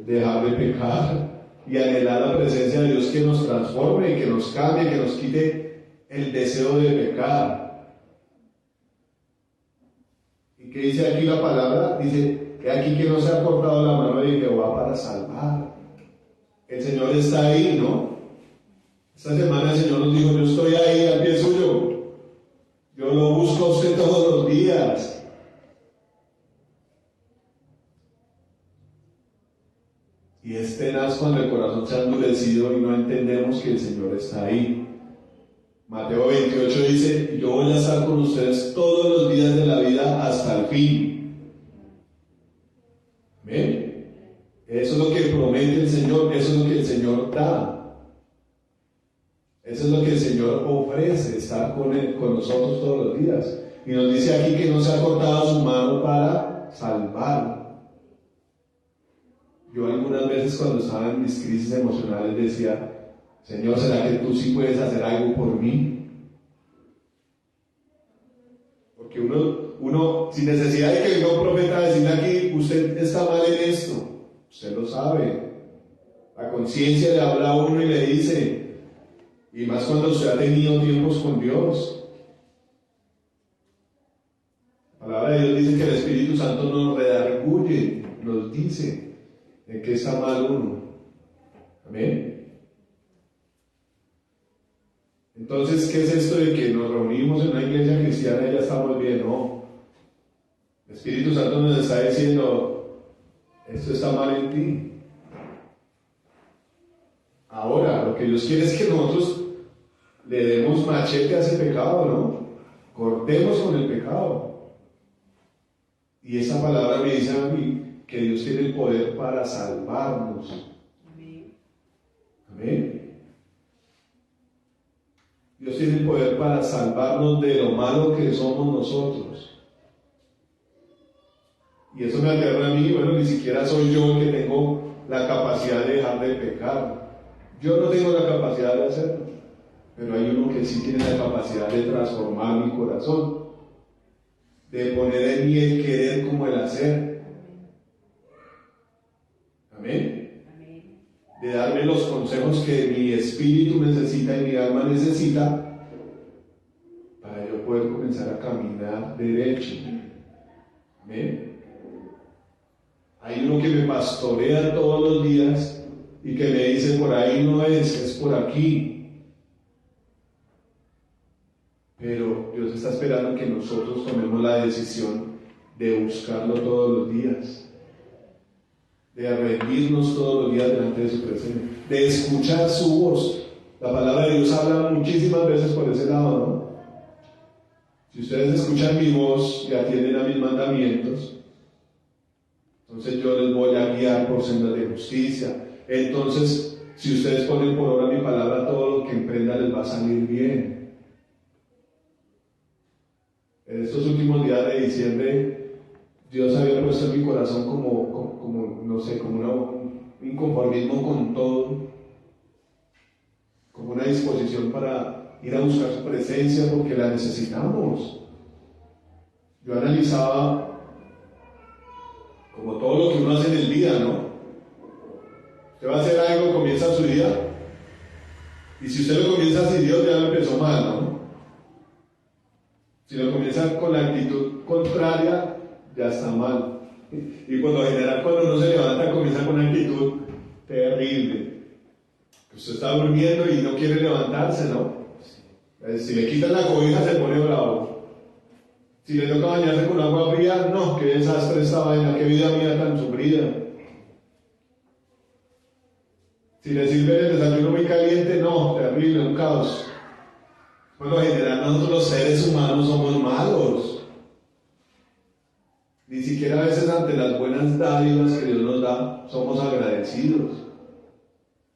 dejar de pecar y anhelar la presencia de Dios, que nos transforme y que nos cambie, que nos quite el deseo de pecar. ¿Y qué dice aquí la palabra? Dice que aquí que no se ha cortado la mano de Jehová para salvar. El Señor está ahí, ¿no? Esta semana el Señor nos dijo: yo estoy ahí al pie suyo. Yo lo busco a usted todos los días. Y es tenaz cuando el corazón se ha endurecido y no entendemos que el Señor está ahí. Mateo 28 dice, yo voy a estar con ustedes todos los días de la vida hasta el fin. ¿Amén? Eso es lo que promete el Señor, eso es lo que el Señor da. Eso es lo que el Señor ofrece, estar con nosotros todos los días. Y nos dice aquí que no se ha cortado su mano para salvar. Yo algunas veces cuando estaba en mis crisis emocionales decía, Señor, ¿será que tú sí puedes hacer algo por mí? Porque uno sin necesidad de que venga un profeta a decirle aquí, usted está mal en esto, usted lo sabe. La conciencia le habla a uno y le dice, y más cuando usted ha tenido tiempos con Dios. La palabra de Dios dice que el Espíritu Santo nos redarguye, nos dice en qué está mal uno. Amén. Entonces, ¿qué es esto de que nos reunimos en una iglesia cristiana y ya estamos bien? No. El Espíritu Santo nos está diciendo, esto está mal en ti. Ahora, lo que Dios quiere es que nosotros le demos machete a ese pecado, ¿no? Cortemos con el pecado. Y esa palabra me dice a mí que Dios tiene el poder para salvarnos. Amén. Amén. Dios tiene el poder para salvarnos de lo malo que somos nosotros. Y eso me aterra a mí. Bueno, ni siquiera soy yo el que tengo la capacidad de dejar de pecar. Yo no tengo la capacidad de hacerlo. Pero hay uno que sí tiene la capacidad de transformar mi corazón. De poner en mí el querer como el hacer. Amén. De darme los consejos que mi espíritu necesita y mi alma necesita para yo poder comenzar a caminar derecho. Amén. Hay uno que me pastorea todos los días y que me dice, por ahí no es por aquí. Pero Dios está esperando que nosotros tomemos la decisión de buscarlo todos los días, de rendirnos todos los días delante de su presencia, de escuchar su voz. La palabra de Dios habla muchísimas veces por ese lado, ¿no? Si ustedes escuchan mi voz y atienden a mis mandamientos, entonces yo les voy a guiar por sendas de justicia. Entonces, si ustedes ponen por obra mi palabra, todo lo que emprendan les va a salir bien. En estos últimos días de diciembre, Dios había puesto en mi corazón como no sé, como un inconformismo con todo, como una disposición para ir a buscar su presencia porque la necesitamos. Yo analizaba como todo lo que uno hace en el día, ¿no? Usted va a hacer algo, comienza su día, y si usted lo comienza así, Dios ya lo empezó mal, ¿no? Si lo comienza con la actitud contraria, ya está mal. Y por lo general, cuando uno se levanta, comienza con una actitud terrible. Usted está durmiendo y no quiere levantarse, ¿no? Si le quitan la cobija, se pone bravo. Si le toca bañarse con agua fría, no, qué desastre esta vaina, qué vida mía tan sufrida. Si le sirve el desayuno muy caliente, no, terrible, un caos. Por lo general, nosotros los seres humanos somos malos. Ni siquiera a veces ante las buenas dádivas que Dios nos da, somos agradecidos.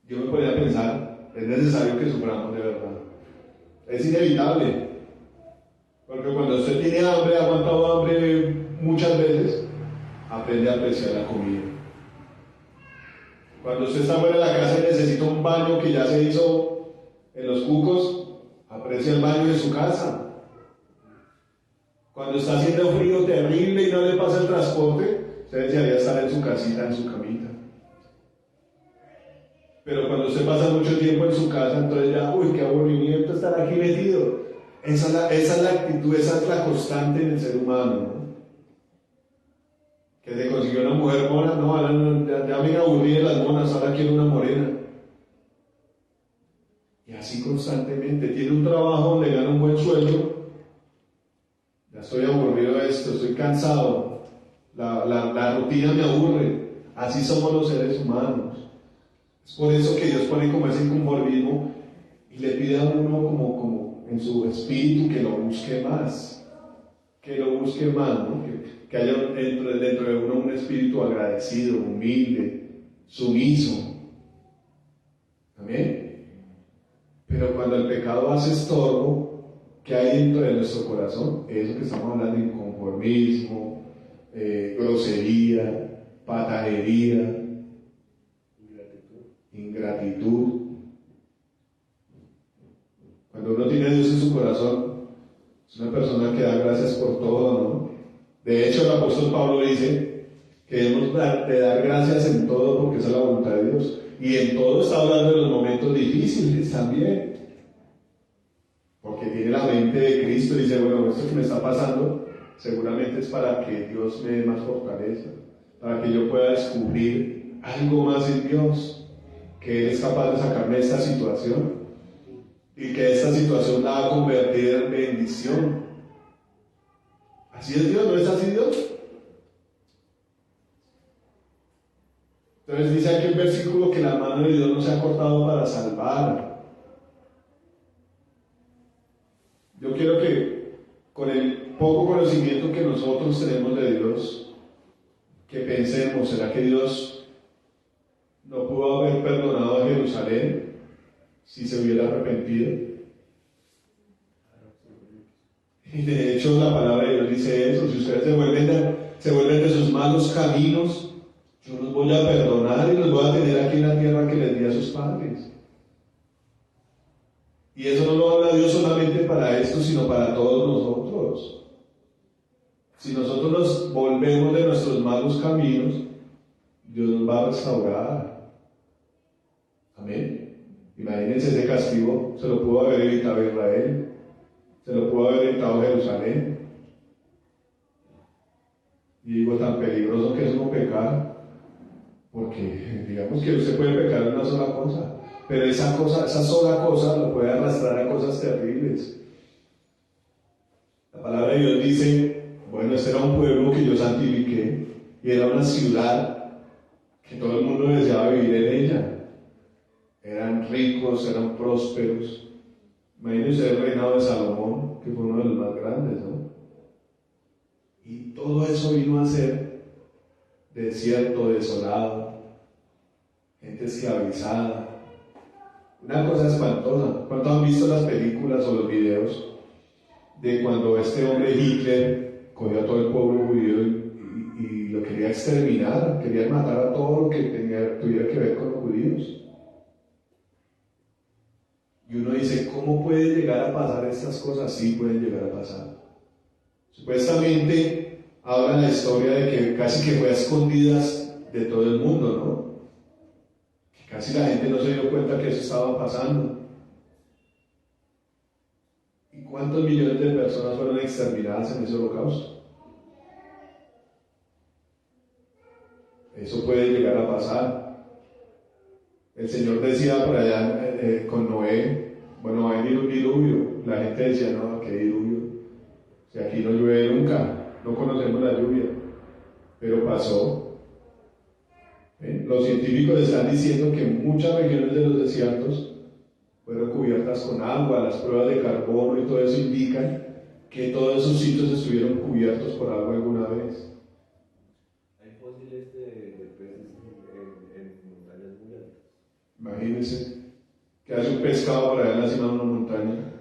Yo me podría pensar, es necesario que suframos de verdad. Es inevitable. Porque cuando usted tiene hambre, ha aguantado hambre muchas veces, aprende a apreciar la comida. Cuando usted está fuera de la casa y necesita un baño que ya se hizo en los cucos, aprecia el baño de su casa. Cuando está haciendo frío terrible y no le pasa el transporte, usted desearía estar en su casita, en su camita. Pero cuando usted pasa mucho tiempo en su casa, entonces ya, uy, qué aburrimiento estar aquí metido. Esa es la actitud, esa es la constante en el ser humano, ¿no? Que se consiguió una mujer mona, no, ahora ya me aburrí de las monas, ahora quiero una morena. Y así constantemente. Tiene un trabajo donde gana un buen sueldo. Ya estoy aburrido de esto, estoy cansado. La rutina me aburre. Así somos los seres humanos. Es por eso que Dios pone como ese inconformismo y le pide a uno en su espíritu que lo busque más, ¿no? Que haya dentro de uno un espíritu agradecido, humilde, sumiso. Amén. Pero cuando el pecado hace estorbo, ¿qué hay dentro de nuestro corazón? Eso que estamos hablando, inconformismo, grosería, patanería, ingratitud. Cuando uno tiene a Dios en su corazón, es una persona que da gracias por todo, ¿no? De hecho, el apóstol Pablo dice que debemos de dar gracias en todo porque esa es la voluntad de Dios. Y en todo está hablando de los momentos difíciles también. Porque tiene la mente de Cristo y dice, bueno, esto que me está pasando seguramente es para que Dios me dé más fortaleza, para que yo pueda descubrir algo más en Dios, que Él es capaz de sacarme de esta situación y que esta situación la va a convertir en bendición. ¿Así es Dios? ¿No es así Dios? Entonces dice aquí el versículo que la mano de Dios no se ha cortado para salvar. Yo quiero que con el poco conocimiento que nosotros tenemos de Dios, que pensemos, ¿será que Dios no pudo haber perdonado a Jerusalén si se hubiera arrepentido? Y de hecho la palabra de Dios dice eso: si ustedes se vuelven de sus malos caminos, yo los voy a perdonar y los voy a tener aquí en la tierra que les di a sus padres. Y eso no lo habla Dios solamente para esto, sino para todos nosotros. Si nosotros nos volvemos de nuestros malos caminos, Dios nos va a restaurar. Amén. Imagínense, ese castigo se lo pudo haber evitado Israel, se lo pudo haber evitado Jerusalén. Y digo, tan peligroso que es no pecar, porque digamos que usted puede pecar en una sola cosa, pero esa sola cosa lo puede arrastrar a cosas terribles. La palabra de Dios dice, bueno, este era un pueblo que yo santifiqué, y era una ciudad que todo el mundo deseaba vivir en ella. Eran ricos, eran prósperos. Imagínense el reinado de Salomón, que fue uno de los más grandes, ¿no? Y todo eso vino a ser desierto, desolado, gente esclavizada. Una cosa espantosa. ¿Cuántos han visto las películas o los videos de cuando este hombre Hitler cogió a todo el pueblo judío y lo quería exterminar, quería matar a todo lo que tuviera que ver con los judíos? Y uno dice, ¿cómo puede llegar a pasar estas cosas? Sí, pueden llegar a pasar. Supuestamente habla la historia de que casi que fue a escondidas de todo el mundo, ¿no? Que casi la gente no se dio cuenta que eso estaba pasando. ¿Y cuántos millones de personas fueron exterminadas en ese holocausto? Eso puede llegar a pasar. El Señor decía por allá con Noé, bueno, va a venir un diluvio. La gente decía, no, ¿qué diluvio? Si aquí no llueve nunca, no conocemos la lluvia. Pero pasó. Los científicos están diciendo que muchas regiones de los desiertos fueron cubiertas con agua. Las pruebas de carbono y todo eso indican que todos esos sitios estuvieron cubiertos por agua alguna vez. Hay fósiles de peces en montañas muy altas. Imagínense que hace un pescado por allá en la cima de una montaña.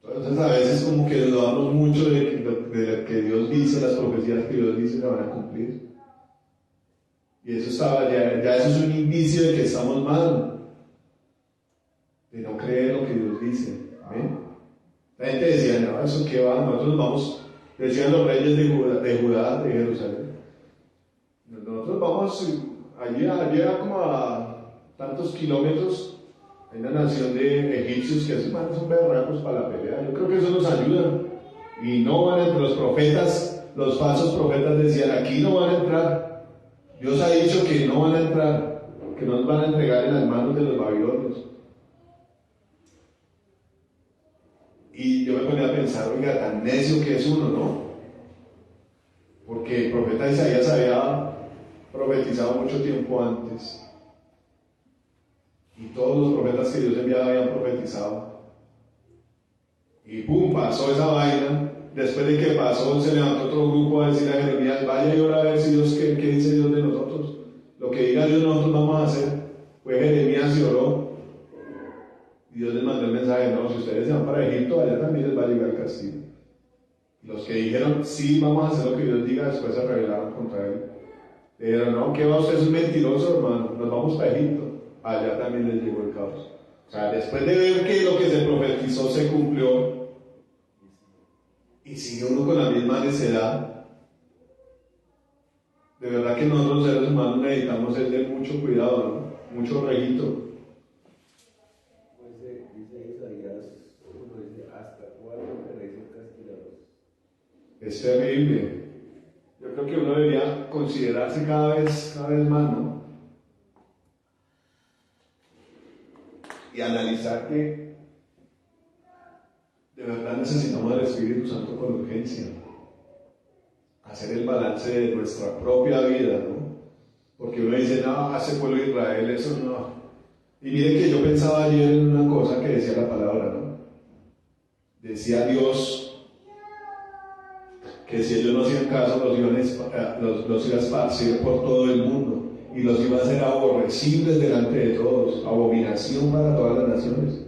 Entonces a veces como que dudamos mucho de lo que Dios dice, las profecías que Dios dice se van a cumplir. Y eso ya eso es un indicio de que estamos mal, de no creer lo que Dios dice. ¿Ven? La gente decía, no, eso qué va, nosotros vamos, decían los reyes de Judá, de Jerusalén, nosotros vamos allí como a tantos kilómetros. Hay una nación de egipcios que esos manos son berracos para la pelea. Yo creo que eso nos ayuda. Y no van a entrar los profetas, los falsos profetas decían, aquí no van a entrar. Dios ha dicho que no van a entrar, que nos van a entregar en las manos de los babilonios. Y yo me ponía a pensar, oiga, tan necio que es uno, ¿no? Porque el profeta Isaías había profetizado mucho tiempo antes. Y todos los profetas que Dios enviaba habían profetizado. Y pum, pasó esa vaina. Después de que pasó, se levantó otro grupo a decirle a Jeremías: vaya y ora a ver si Dios, ¿qué dice Dios de nosotros? Lo que diga Dios nosotros vamos a hacer. Fue Jeremías y oró. Y Dios les mandó el mensaje: no, si ustedes se van para Egipto, allá también les va a llegar el castigo. Y los que dijeron: sí, vamos a hacer lo que Dios diga, después se rebelaron contra él. Le dijeron: no, ¿qué va usted? Es un mentiroso, hermano, nos vamos para Egipto. Allá también les llegó el caos. O sea, después de ver que lo que se profetizó se cumplió, y sigue uno con la misma necedad. De verdad que nosotros los seres humanos necesitamos ser de mucho cuidado, ¿no? Mucho rejito. Pues dice Isaías, uno dice, ¿hasta cuándo tenéis castigados? Es terrible. Yo creo que uno debería considerarse cada vez más, ¿no? Y analizar que de verdad necesitamos del Espíritu Santo con urgencia. Hacer el balance de nuestra propia vida, ¿no? Porque uno dice: no, hace pueblo de Israel, eso no. Y miren que yo pensaba ayer en una cosa que decía la palabra, ¿no? Decía Dios que si ellos no hacían caso, los iba a esparcir por todo el mundo y los iba a hacer aborrecibles delante de todos, abominación para todas las naciones.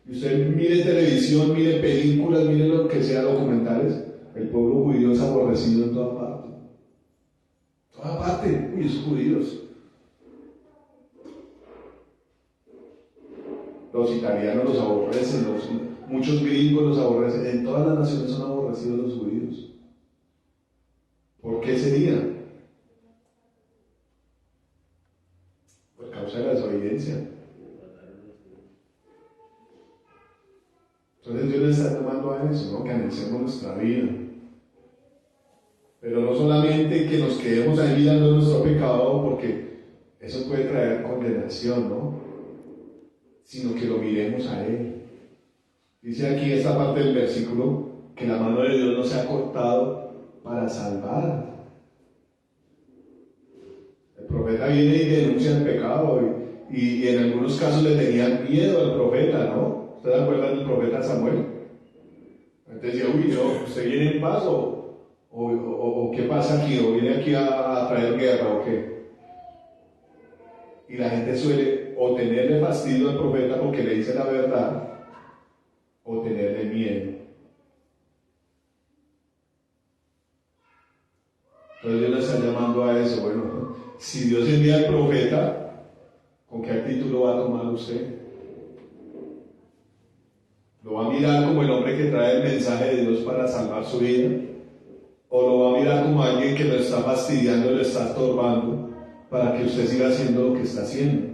Y usted mire televisión, mire películas, mire lo que sea, documentales, el pueblo judío es aborrecido en toda parte. Toda parte, y esos judíos. Los italianos los aborrecen, muchos gringos los aborrecen, en todas las naciones son aborrecidos los judíos. ¿Por qué sería? Por causa de la desobediencia. Entonces Dios nos está llamando a eso, ¿no? Que analicemos nuestra vida. Pero no solamente que nos quedemos ahí dando nuestro pecado, porque eso puede traer condenación, ¿no? Sino que lo miremos a Él. Dice aquí esta parte del versículo que la mano de Dios no se ha cortado para salvar. El profeta viene y denuncia el pecado y en algunos casos le tenían miedo al profeta, ¿no? ¿Ustedes acuerdan del profeta Samuel? Entonces decía: uy, no, ¿usted viene en paz o qué pasa aquí? ¿O viene aquí a traer guerra o qué? Y la gente suele o tenerle fastidio al profeta porque le dice la verdad, o tenerle miedo. Entonces Dios le está llamando a eso. Bueno, si Dios envía al profeta, ¿con qué actitud lo va a tomar usted? ¿Lo va a mirar como el hombre que trae el mensaje de Dios para salvar su vida? ¿O lo va a mirar como alguien que lo está fastidiando, lo está estorbando para que usted siga haciendo lo que está haciendo?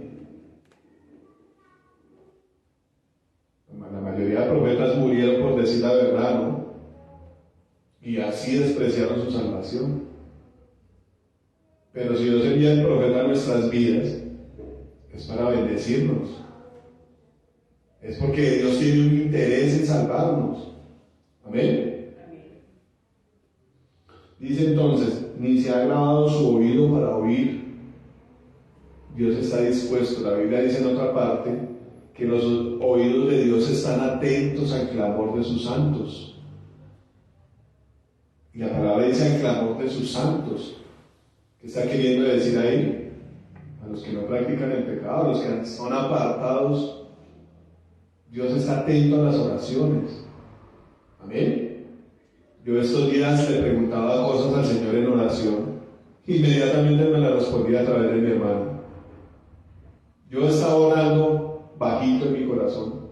La mayoría de profetas murieron por decir la verdad, ¿no? Y así despreciaron su salvación. Pero si Dios envía el profeta a nuestras vidas, es para bendecirnos. Es porque Dios tiene un interés en salvarnos. Amén. Dice entonces: ni se ha agravado su oído para oír. Dios está dispuesto. La Biblia dice en otra parte que los oídos de Dios están atentos al clamor de sus santos. Y la palabra dice al clamor de sus santos. ¿Qué está queriendo decir ahí? A los que no practican el pecado, a los que son apartados. Dios está atento a las oraciones. Amén. Yo estos días le preguntaba cosas al Señor en oración. Inmediatamente me las respondía a través de mi hermano. Yo estaba orando bajito en mi corazón.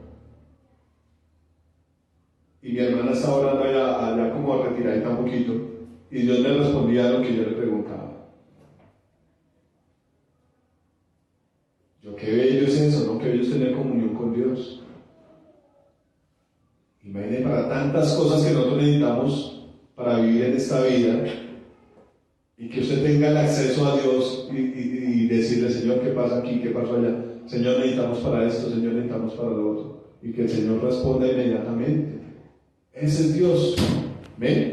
Y mi hermana estaba orando allá como retiradita un poquito. Y Dios le respondía a lo que yo le preguntaba. Qué bello es eso, ¿no? Qué bello es tener comunión con Dios. Imagínense, para tantas cosas que nosotros necesitamos para vivir en esta vida, y que usted tenga el acceso a Dios y decirle: Señor, ¿qué pasa aquí? ¿Qué pasó allá? Señor, necesitamos para esto, Señor, necesitamos para lo otro. Y que el Señor responda inmediatamente. Ese es Dios. ¿Ven?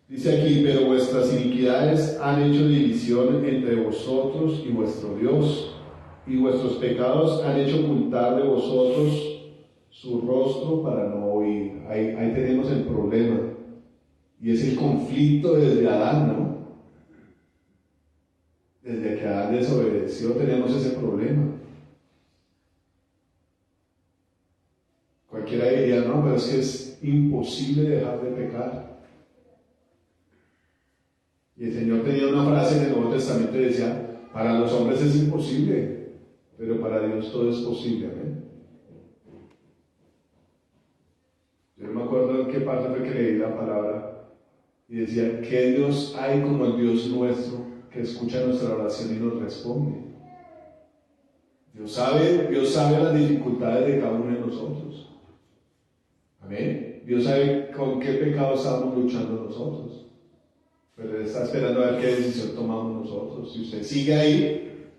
Dice aquí: pero vuestras iniquidades han hecho división entre vosotros y vuestro Dios, y vuestros pecados han hecho ocultar de vosotros su rostro para no oír. Ahí tenemos el problema. Y es el conflicto desde Adán, ¿no? Desde que Adán desobedeció tenemos ese problema. Cualquiera diría, no, pero es que es imposible dejar de pecar. Y el Señor tenía una frase en el Nuevo Testamento y decía, para los hombres es imposible, pero para Dios todo es posible. Amén. Yo no me acuerdo en qué parte fue que leí la palabra y decía, ¿qué Dios hay como el Dios nuestro que escucha nuestra oración y nos responde? Dios sabe las dificultades de cada uno de nosotros. Amén. Dios sabe con qué pecado estamos luchando nosotros. Pero Él está esperando a ver qué decisión tomamos nosotros. Si usted sigue ahí,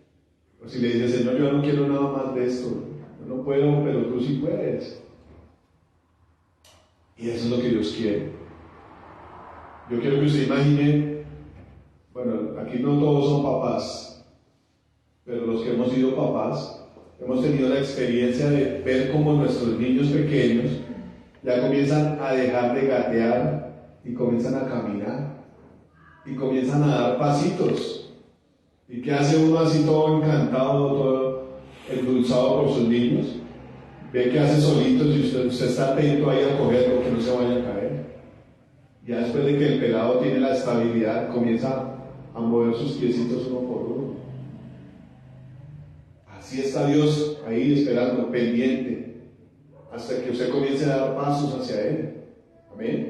o si le dice, Señor, yo no quiero nada más de esto, yo no puedo, pero tú sí puedes. Y eso es lo que Dios quiere. Yo quiero que usted imagine, bueno, aquí no todos son papás, pero los que hemos sido papás, hemos tenido la experiencia de ver cómo nuestros niños pequeños ya comienzan a dejar de gatear y comienzan a caminar y comienzan a dar pasitos. ¿Y qué hace uno así todo encantado, todo endulzado por sus niños? Ve que hace solitos y usted está atento ahí a cogerlo, que no se vaya a caer. Ya después de que el pelado tiene la estabilidad, comienza a mover sus piecitos uno por uno. Así está Dios ahí esperando, pendiente, hasta que usted comience a dar pasos hacia Él. Amén.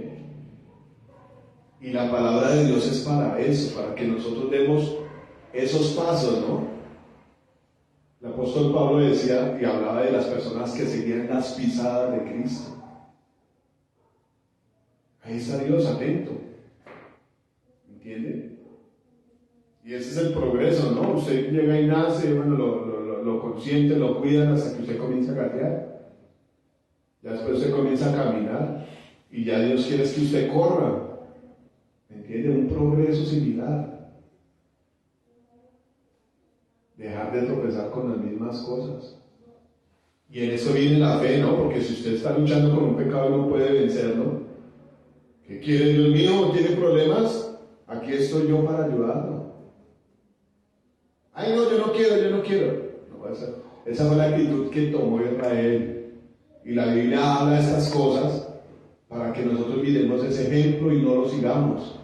Y la palabra de Dios es para eso, para que nosotros demos esos pasos, ¿no? El apóstol Pablo decía y hablaba de las personas que seguían las pisadas de Cristo. Ahí está Dios atento. ¿Entiende? Y ese es el progreso, ¿no? Usted llega y nace, bueno, lo consiente, lo cuidan hasta que usted comienza a gatear. Ya después usted comienza a caminar y ya Dios quiere que usted corra. ¿Entiende? Un progreso similar. Dejar de tropezar con las mismas cosas. Y en eso viene la fe, ¿no? Porque si usted está luchando con un pecado y no puede vencerlo, ¿qué quiere? Dios mío, ¿tiene problemas? Aquí estoy yo para ayudarlo. Ay, no, yo no quiero. No, esa fue la actitud que tomó Israel. Y la Biblia habla de estas cosas para que nosotros miremos ese ejemplo y no lo sigamos.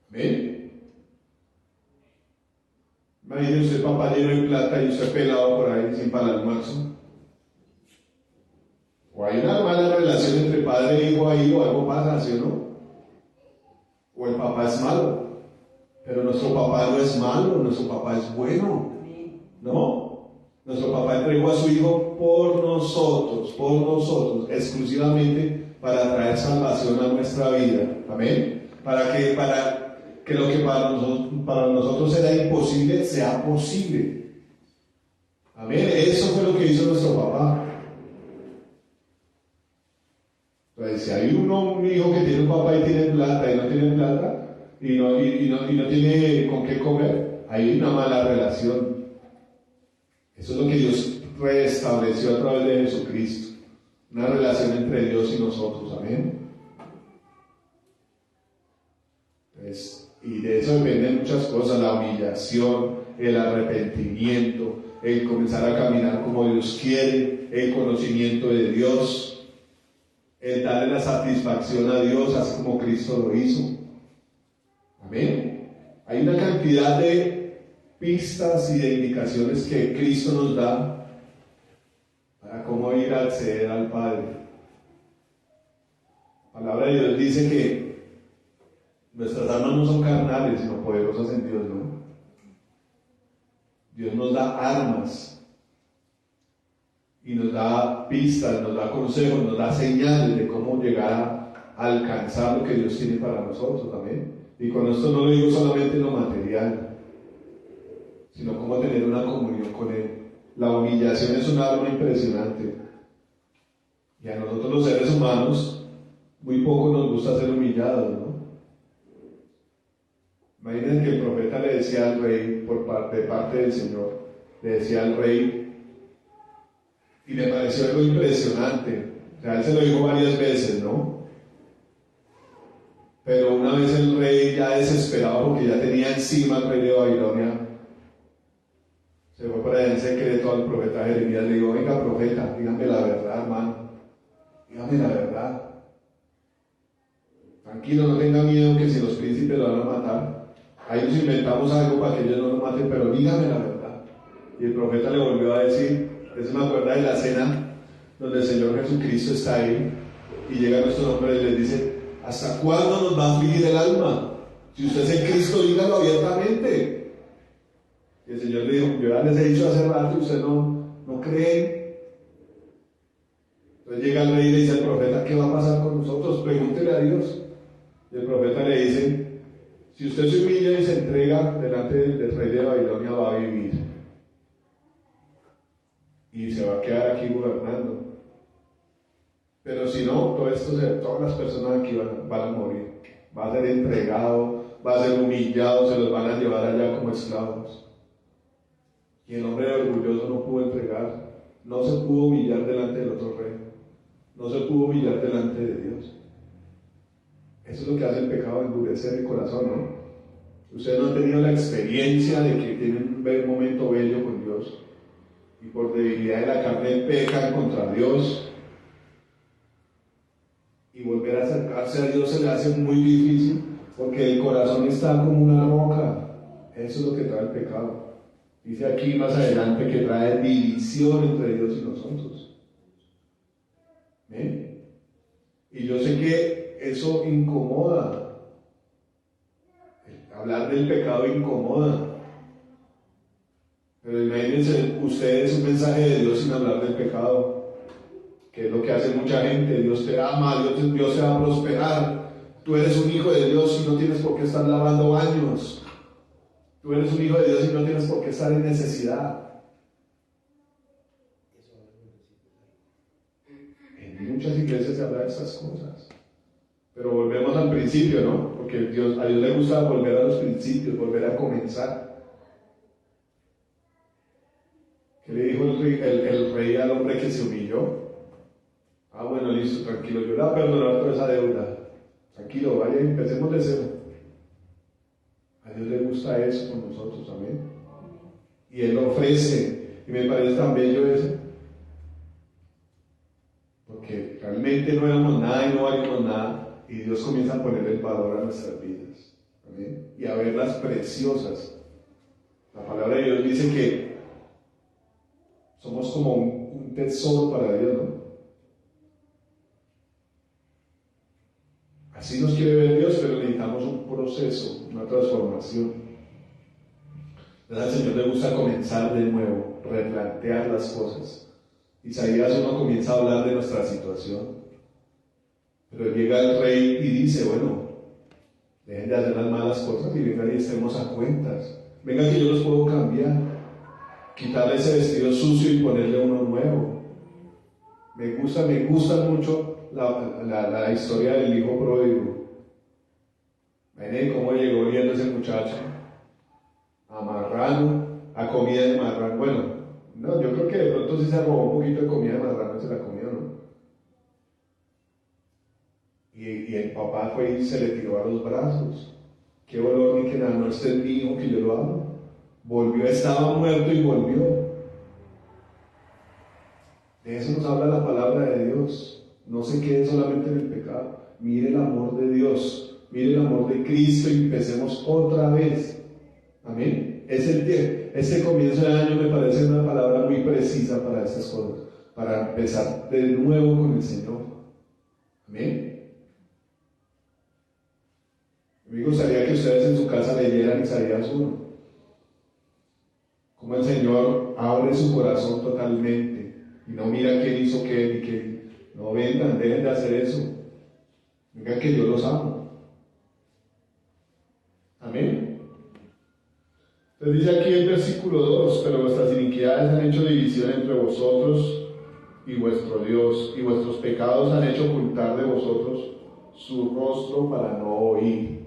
¿Ven? Imagínese usted, papá lleno de plata y usted pelado por ahí sin para el almuerzo. O hay una mala relación entre padre e hijo ahí, o algo pasa, ¿sí o no? O el papá es malo. Pero nuestro papá no es malo, nuestro papá es bueno. ¿No? Nuestro papá entregó a su hijo por nosotros, exclusivamente para traer salvación a nuestra vida. Amén. Para que lo que para nosotros era imposible sea posible. Amén. Eso fue lo que hizo nuestro papá. Entonces, si hay un hijo que tiene un papá y tiene plata y no tiene plata y no tiene con qué comer, hay una mala relación. Eso es lo que Dios restableció a través de Jesucristo. Una relación entre Dios y nosotros. Amén. Y de eso dependen muchas cosas: la humillación, el arrepentimiento, el comenzar a caminar como Dios quiere, el conocimiento de Dios, el darle la satisfacción a Dios así como Cristo lo hizo. Amén. Hay una cantidad de pistas y de indicaciones que Cristo nos da para cómo ir a acceder al Padre. La palabra de Dios dice que nuestras almas no son carnales, sino poderosas en Dios, ¿no? Dios nos da armas y nos da pistas, nos da consejos, nos da señales de cómo llegar a alcanzar lo que Dios tiene para nosotros. Amén. Y con esto no lo digo solamente en lo material, sino cómo tener una comunión con Él. La humillación es un arma impresionante. Y a nosotros los seres humanos muy poco nos gusta ser humillados, ¿no? Imaginen que el profeta le decía al rey, de parte del Señor, le decía al rey, y me pareció algo impresionante. O sea, él se lo dijo varias veces, ¿no? Pero una vez el rey, ya desesperado porque ya tenía encima al rey de Babilonia, se fue para allá en secreto al profeta Jeremías, le dijo: venga, profeta, dígame la verdad, hermano, dígame la verdad. Tranquilo, no tenga miedo que si los príncipes lo van a matar, ahí nos inventamos algo para que ellos no lo maten, pero dígame la verdad. Y el profeta le volvió a decir, eso me acuerda de la cena donde el Señor Jesucristo está ahí y llega nuestro nombre y les dice: ¿hasta cuándo nos va a afligir el alma? Si usted es el Cristo, dígalo abiertamente. Y el Señor le dijo: yo ya les he dicho hace rato y ustedes no creen. Entonces llega el rey y le dice al profeta: ¿qué va a pasar con nosotros? Pregúntele a Dios. Y el profeta le dice: si usted se humilla y se entrega delante del rey de Babilonia, va a vivir. Y se va a quedar aquí gobernando. Pero si no, todas las personas aquí van a morir. Va a ser entregado, va a ser humillado, se los van a llevar allá como esclavos. Y el hombre orgulloso no pudo entregar, no se pudo humillar delante del otro rey, no se pudo humillar delante de Dios. Eso es lo que hace el pecado, endurecer el corazón, ¿no? Ustedes no han tenido la experiencia de que tienen un momento bello con Dios y por debilidad de la carne pecan contra Dios, y volver a acercarse a Dios se le hace muy difícil porque el corazón está como una roca. Eso es lo que trae el pecado. Dice aquí más adelante que trae división entre Dios y nosotros. ¿Ven? Y yo sé que eso incomoda. Hablar del pecado incomoda. Pero imagínense ustedes un mensaje de Dios sin hablar del pecado, que es lo que hace mucha gente. Dios te ama, Dios te va a prosperar. Tú eres un hijo de Dios y no tienes por qué estar lavando baños. Tú eres un hijo de Dios y no tienes por qué estar en necesidad. En muchas iglesias se habla de estas cosas. Pero volvemos al principio, ¿no? Porque a Dios le gusta volver a los principios, volver a comenzar. ¿Qué le dijo el rey al hombre que se humilló? Ah, bueno, listo, tranquilo, yo le voy a perdonar toda esa deuda. Tranquilo, vaya, empecemos de cero. A Dios le gusta eso con nosotros, amén. Y Él lo ofrece, y me parece tan bello eso. Porque realmente no éramos nada y no valíamos nada, y Dios comienza a poner el valor a nuestras vidas, amén. Y a verlas preciosas. La palabra de Dios dice que somos como un tesoro para Dios, ¿no? Así nos quiere ver Dios, pero necesitamos un proceso, una transformación. Entonces al Señor le gusta comenzar de nuevo, replantear las cosas. Isaías 1 comienza a hablar de nuestra situación. Pero llega el rey y dice: bueno, dejen de hacer las malas cosas y vengan y estemos a cuentas. Vengan que yo los puedo cambiar. Quitarle ese vestido sucio y ponerle uno nuevo. Me gusta mucho la historia del hijo pródigo. Ven cómo llegó viendo ese muchacho a marrano, a comida de marrano. Bueno, no, yo creo que de pronto sí se robó un poquito de comida de marrano y se la comió, ¿no? Y el papá fue y se le tiró a los brazos. Qué dolor ni que nada, no este es mi hijo que yo lo amo. Volvió, estaba muerto y volvió. De eso nos habla la palabra de Dios. No se quede solamente en el pecado. Mire el amor de Dios, mire el amor de Cristo y empecemos otra vez. Amén. Este comienzo de año me parece una palabra muy precisa para estas cosas, para empezar de nuevo con el Señor. Amén. Me gustaría que ustedes en su casa leyeran Isaías 1. Como el Señor abre su corazón totalmente y no mira quién hizo qué ni qué. No vengan, dejen de hacer eso. Vengan que yo los amo. Amén. Entonces dice aquí el versículo 2: pero vuestras iniquidades han hecho división entre vosotros y vuestro Dios, y vuestros pecados han hecho ocultar de vosotros su rostro para no oír.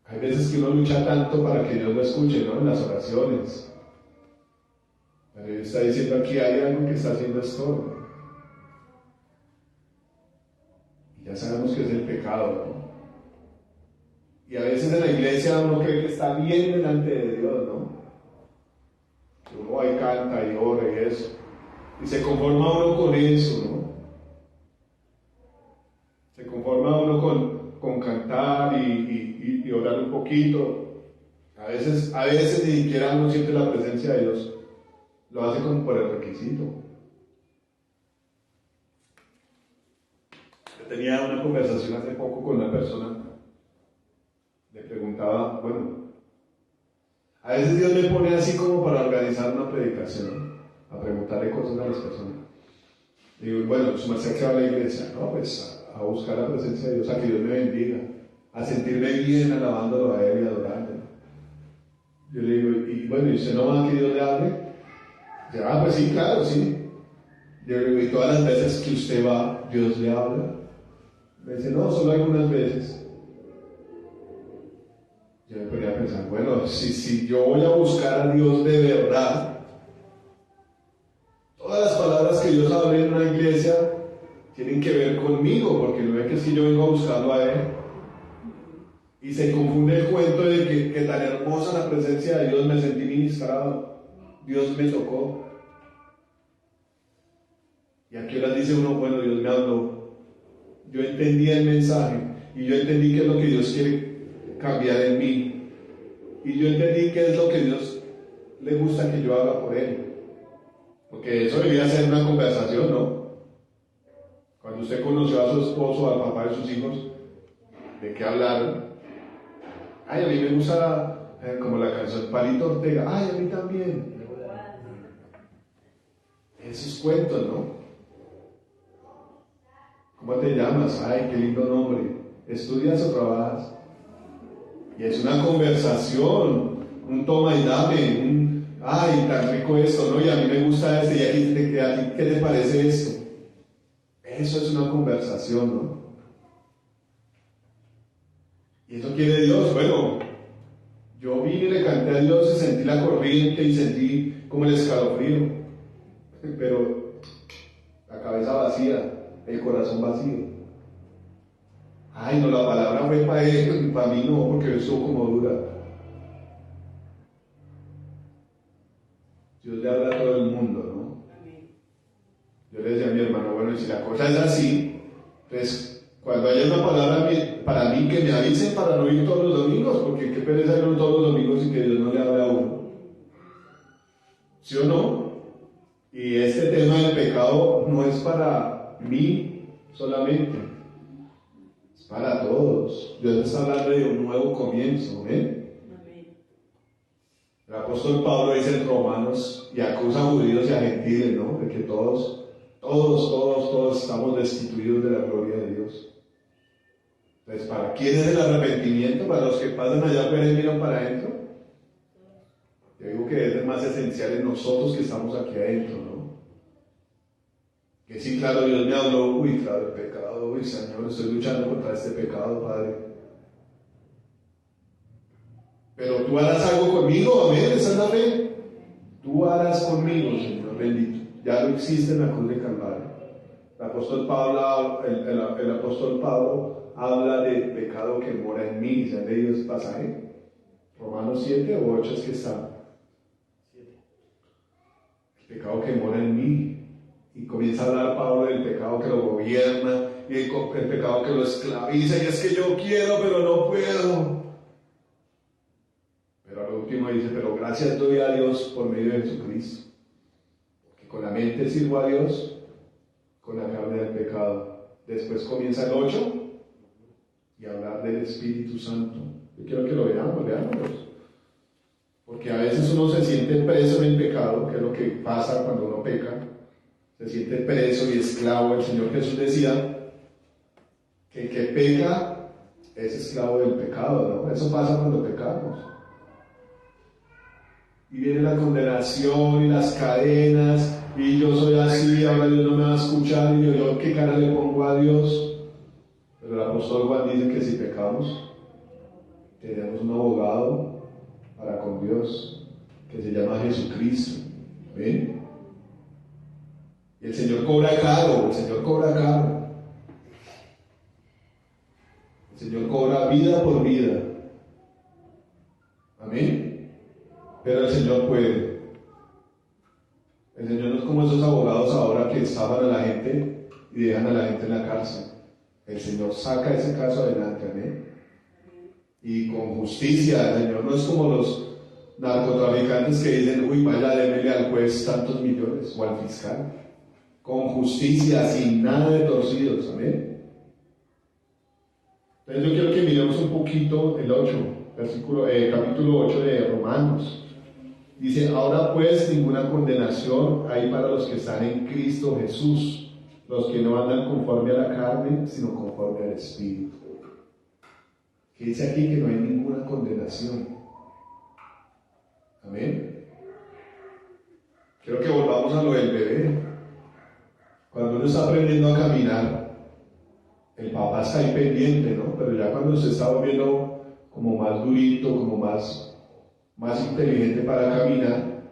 Hay veces que uno lucha tanto para que Dios lo escuche, ¿no? En las oraciones. Pero Él está diciendo aquí hay algo que está haciendo estorbo. Y ya sabemos que es el pecado, ¿no? Y a veces en la iglesia uno cree que está bien delante de Dios, ¿no? Que uno ahí canta y ora y eso. Y se conforma uno con eso, ¿no? Se conforma uno con cantar y orar un poquito. A veces ni siquiera uno siente la presencia de Dios. Lo hace como por el requisito. Yo tenía una conversación hace poco con una persona. Le preguntaba, bueno, a veces Dios me pone así como para organizar una predicación, a preguntarle cosas a las personas. Digo, bueno, su merced que va a la iglesia, no, pues a buscar la presencia de Dios, a que Dios me bendiga, a sentirme bien alabándolo a Él y adorándolo. Yo le digo, y bueno, ¿y usted no va a que Dios le hable? Dice, pues sí, claro, sí. Yo le digo, ¿y todas las veces que usted va, Dios le habla? Me dice, no, solo algunas veces. Yo me ponía a pensar, bueno, si yo voy a buscar a Dios de verdad, todas las palabras que Dios habla en una iglesia tienen que ver conmigo, porque no es que yo vengo a buscarlo a Él. Y se confunde el cuento de que tan hermosa la presencia de Dios, me sentí ministrado, Dios me tocó. Y aquí ahora dice uno, bueno, Dios me habló, yo entendí el mensaje y yo entendí qué es lo que Dios quiere cambiar en mí, y yo entendí qué es lo que Dios le gusta que yo haga por Él, porque eso debía ser una conversación, ¿no? Cuando usted conoció a su esposo, al papá de sus hijos, ¿de qué hablaron? Ay, a mí me gusta, como la canción Palito Ortega, ay, a mí también. Esos cuentos, ¿no? ¿Cómo te llamas? Ay, qué lindo nombre. ¿Estudias o trabajas? Y es una conversación, un toma y dame, ay, tan rico esto, ¿no? Y a mí me gusta este, y a ti, ¿qué te parece esto? Eso es una conversación, ¿no? Y eso quiere Dios. Bueno, yo vine y le canté a Dios y sentí la corriente y sentí como el escalofrío, pero la cabeza vacía, el corazón vacío. Ay, no, la palabra fue para él, para mí no, porque estuvo como dura. Dios le habla a todo el mundo, ¿no? Yo le decía a mi hermano, bueno, y si la cosa es así, pues cuando haya una palabra para mí, que me avisen para no ir todos los domingos, porque qué pereza ir todos los domingos y que Dios no le hable a uno. ¿Sí o no? Y este tema del pecado no es para mí solamente, es para todos. Dios está hablando de un nuevo comienzo, ¿ven? El apóstol Pablo dice en Romanos, y acusa a judíos y a gentiles, ¿no? De que todos estamos destituidos de la gloria de Dios. Entonces, ¿para quién es el arrepentimiento? ¿Para los que pasan allá afuera y miran para adentro? Yo digo que es más esencial en nosotros que estamos aquí adentro, ¿no? Que sí, claro, Dios me habló, claro, el pecado, Señor, estoy luchando contra este pecado, Padre. Pero tú harás algo conmigo, amén, esa es la fe. Tú harás conmigo, Señor bendito. Ya lo hiciste en la cruz de Calvario. El apóstol Pablo habla del pecado que mora en mí. ¿Se han leído ese pasaje? Romanos 7 o 8 es que está. El pecado que mora en mí. Y comienza a hablar Pablo del pecado que lo gobierna y el pecado que lo esclaviza. Y es que yo quiero, pero no puedo. Pero al último dice, pero gracias doy a Dios por medio de Jesucristo. Porque con la mente sirvo a Dios, con la carne del pecado. Después comienza el 8 y hablar del Espíritu Santo. Yo quiero que lo veamos. Porque a veces uno se siente preso en el pecado, que es lo que pasa cuando uno peca. Se siente preso y esclavo. El Señor Jesús decía que el que peca es esclavo del pecado, ¿no? Eso pasa cuando pecamos. Y viene la condenación y las cadenas, y yo soy así, ahora Dios no me va a escuchar, y yo qué cara le pongo a Dios. Pero el apóstol Juan dice que si pecamos, tenemos un abogado para con Dios, que se llama Jesucristo. ¿Ven? Y el Señor cobra caro, el Señor cobra caro. El Señor cobra vida por vida. Amén. Pero el Señor puede. El Señor no es como esos abogados ahora que estafan a la gente y dejan a la gente en la cárcel. El Señor saca ese caso adelante, amén. Y con justicia. El Señor no es como los narcotraficantes que dicen, uy, vaya, démele al juez tantos millones o al fiscal. Con justicia, sin nada de torcidos, amén. Entonces yo quiero que miremos un poquito el 8, capítulo 8 de Romanos. Dice, ahora pues ninguna condenación hay para los que están en Cristo Jesús, los que no andan conforme a la carne, sino conforme al Espíritu. Que dice aquí que no hay ninguna condenación. Amén. Quiero que volvamos a lo del bebé. Cuando uno está aprendiendo a caminar, el papá está ahí pendiente, ¿no? Pero ya cuando se está volviendo como más durito, como más inteligente para caminar,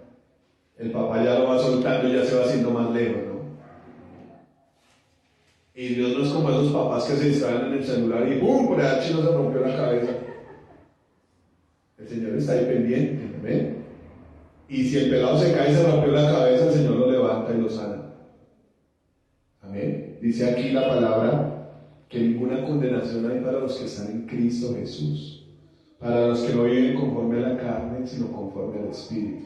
el papá ya lo va soltando y ya se va haciendo más lejos, ¿no? Y Dios no es como esos papás que se distraen en el celular y ¡pum! Por allá chino se rompió la cabeza. El Señor está ahí pendiente, ¿ven? Y si el pelado se cae y se rompió la cabeza, el Señor lo levanta y lo sana. Amén. Dice aquí la palabra que ninguna condenación hay para los que están en Cristo Jesús, para los que no viven conforme a la carne, sino conforme al Espíritu.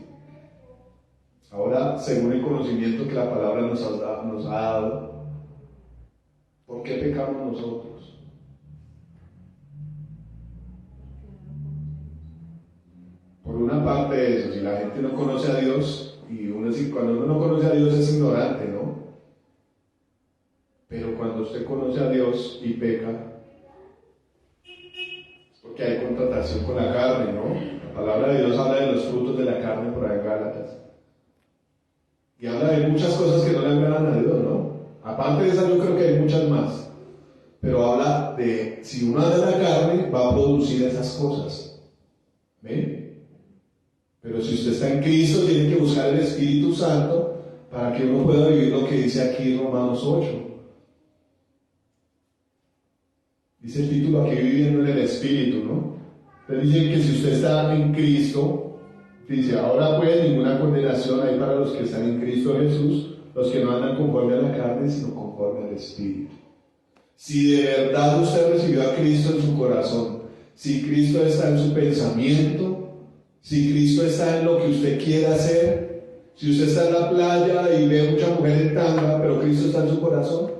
Ahora, según el conocimiento que la palabra nos ha dado, ¿por qué pecamos nosotros? Por una parte de eso, si la gente no conoce a Dios, y cuando uno no conoce a Dios es ignorante, ¿no? Pero cuando usted conoce a Dios y peca, es porque hay contratación con la carne, ¿no? La palabra de Dios habla de los frutos de la carne por ahí en Gálatas. Y habla de muchas cosas que no le agradan a Dios, ¿no? Aparte de esas yo creo que hay muchas más. Pero habla de, si uno anda en la carne, va a producir esas cosas. ¿Ven? Pero si usted está en Cristo, tiene que buscar el Espíritu Santo para que uno pueda vivir lo que dice aquí Romanos 8. Dice el título aquí, viviendo en el Espíritu, ¿no? Entonces dicen que si usted está en Cristo, dice, ahora pues ninguna condenación hay para los que están en Cristo Jesús, los que no andan conforme a la carne, sino conforme al Espíritu. Si de verdad usted recibió a Cristo en su corazón, si Cristo está en su pensamiento, si Cristo está en lo que usted quiera hacer, si usted está en la playa y ve mucha mujer en tanga, pero Cristo está en su corazón,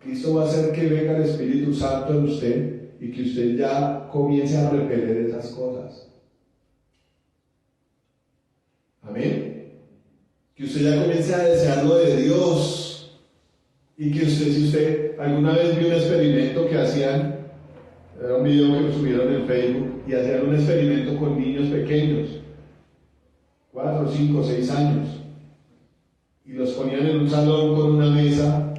Cristo va a hacer que venga el Espíritu Santo en usted y que usted ya comience a repeler esas cosas. Amén. Que usted ya comience a desear lo de Dios y que usted, si usted alguna vez vio un experimento que hacían, era un video que subieron en Facebook y hacían un experimento con niños pequeños, 4, 5, 6 años, y los ponían en un salón con una mesa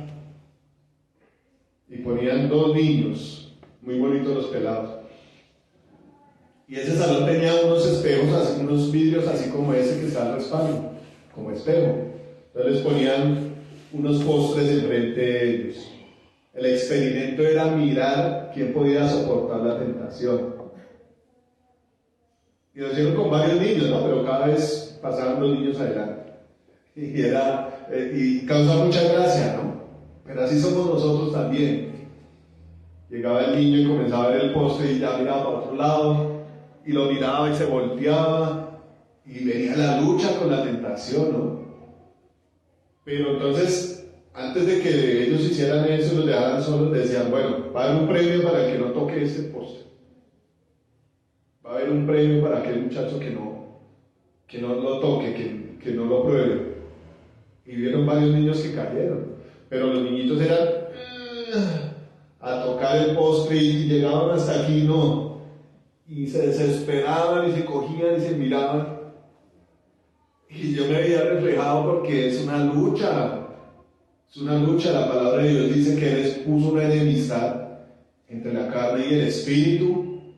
y ponían 2 niños, muy bonitos los pelados. Y ese salón tenía unos espejos, así, unos vidrios así como ese que está al respaldo, como espejo. Entonces les ponían unos postres enfrente de ellos. El experimento era mirar quién podía soportar la tentación. Y lo hicieron con varios niños, ¿no? Pero cada vez pasaban los niños adelante. Y causa mucha gracia, ¿no? Pero así somos nosotros también. Llegaba el niño y comenzaba a ver el postre y ya miraba para otro lado, y lo miraba y se volteaba, y venía la lucha con la tentación, ¿no? Pero entonces, antes de que ellos hicieran eso y los dejaran solos, decían, bueno, va a haber un premio para el que no toque ese postre. Va a haber un premio para aquel muchacho que no lo toque, que no lo pruebe. Y vieron varios niños que cayeron, pero los niñitos eran a tocar el postre y llegaban hasta aquí, no, y se desesperaban y se cogían y se miraban, y yo me veía reflejado porque es una lucha, la palabra de Dios dice que Él puso una enemistad entre la carne y el espíritu,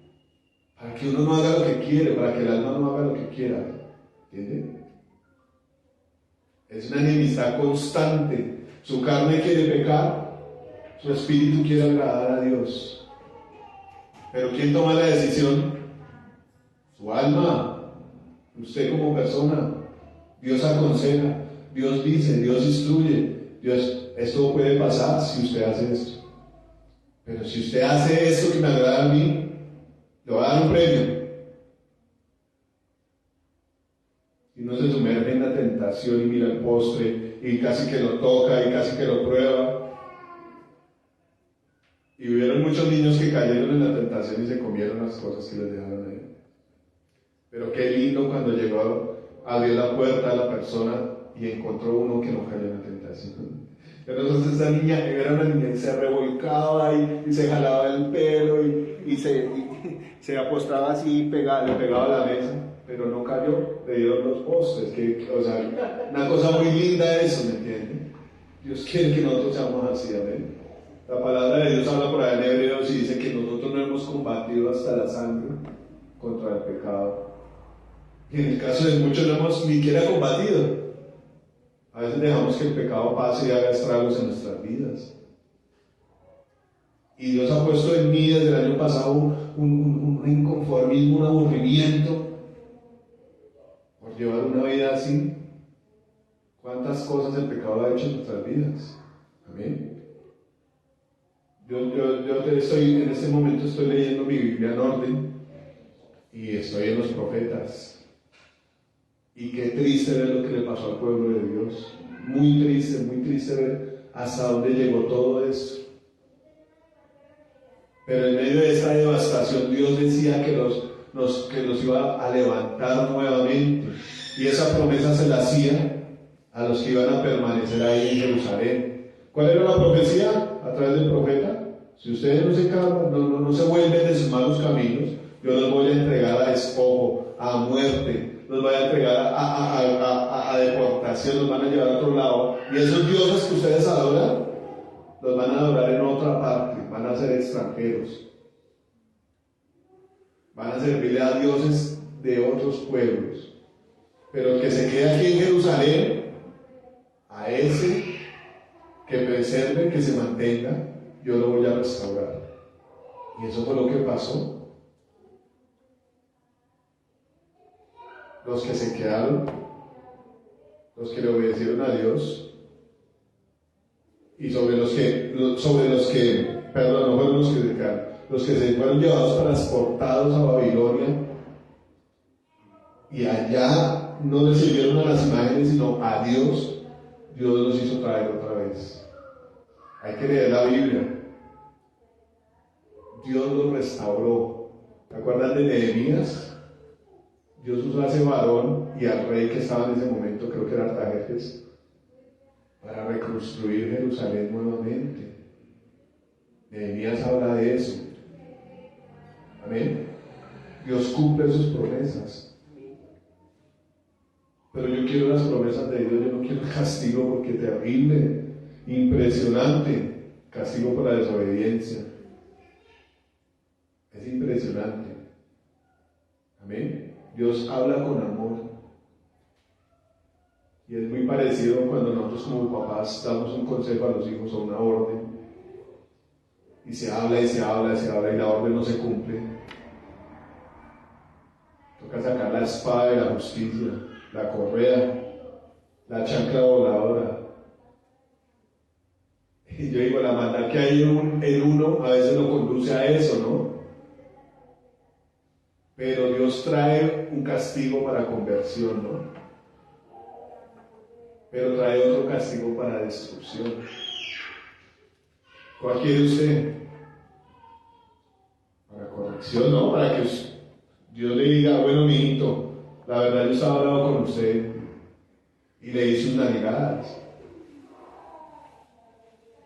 para que uno no haga lo que quiere, para que el alma no haga lo que quiera. ¿Entiende? Es una enemistad constante. Su carne quiere pecar, su espíritu quiere agradar a Dios. Pero ¿quién toma la decisión? Su alma, usted como persona. Dios aconseja, Dios dice, Dios instruye. Dios, esto puede pasar si usted hace esto. Pero si usted hace esto que me agrada a mí, le va a dar un premio. Y no se sumerge en la tentación y mira el postre y casi que lo toca y casi que lo prueba. Y hubieron muchos niños que cayeron en la tentación y se comieron las cosas que les dejaron ahí. Pero qué lindo cuando llegó, abrió la puerta a la persona y encontró uno que no cayó en la tentación. Pero entonces esa niña era una niña y se revolcaba y se jalaba el pelo y se apostaba así, le pegaba a la mesa, pero no cayó, le dieron los postres, o sea, una cosa muy linda eso, ¿me entienden? Dios quiere que nosotros seamos así, amén. La palabra de Dios habla por ahí en Hebreos y dice que nosotros no hemos combatido hasta la sangre contra el pecado. Y en el caso de muchos no hemos ni siquiera combatido. A veces dejamos que el pecado pase y haga estragos en nuestras vidas. Y Dios ha puesto en mí desde el año pasado un inconformismo, un aburrimiento por llevar una vida así. ¿Cuántas cosas el pecado ha hecho en nuestras vidas? Amén. En este momento estoy leyendo mi Biblia en orden y estoy en los profetas. Y qué triste ver lo que le pasó al pueblo de Dios. Muy triste ver hasta dónde llegó todo esto. Pero en medio de esta devastación Dios decía que los iba a levantar nuevamente. Y esa promesa se la hacía a los que iban a permanecer ahí en Jerusalén. ¿Cuál era la profecía? A través del profeta. Si ustedes no se vuelven de sus malos caminos, yo los voy a entregar a despojo, a muerte, los voy a entregar a deportación, los van a llevar a otro lado. Y esos dioses que ustedes adoran, los van a adorar en otra parte, van a ser extranjeros. Van a servirle a dioses de otros pueblos. Pero el que se quede aquí en Jerusalén, a ese que preserve, que se mantenga, yo lo voy a restaurar. Y eso fue lo que pasó. Los que se quedaron, los que le obedecieron a Dios, y sobre los que no fueron los que se quedaron, los que se fueron llevados transportados a Babilonia, y allá no le sirvieron a las imágenes, sino a Dios, Dios los hizo traer otra vez. Hay que leer la Biblia. Dios los restauró. ¿Te acuerdas de Nehemías? Dios usó a ese varón y al rey que estaba en ese momento, creo que era Artajerjes, para reconstruir Jerusalén nuevamente. Nehemías habla de eso. Amén. Dios cumple sus promesas. Pero yo quiero las promesas de Dios, yo no quiero el castigo, porque terrible, impresionante, castigo por la desobediencia. Es impresionante. Amén. Dios habla con amor. Y es muy parecido cuando nosotros como papás damos un consejo a los hijos o una orden. Y se habla y se habla y se habla y la orden no se cumple. Toca sacar la espada de la justicia, la correa, la chancla voladora. Y yo digo, la maldad que hay en uno a veces lo conduce a eso, ¿no? Pero Dios trae un castigo para conversión, ¿no? Pero trae otro castigo para destrucción. ¿Cuál quiere usted? Para corrección, ¿no? Para que Dios le diga, bueno, mijito, la verdad yo estaba hablando con usted y le hice unas negadas.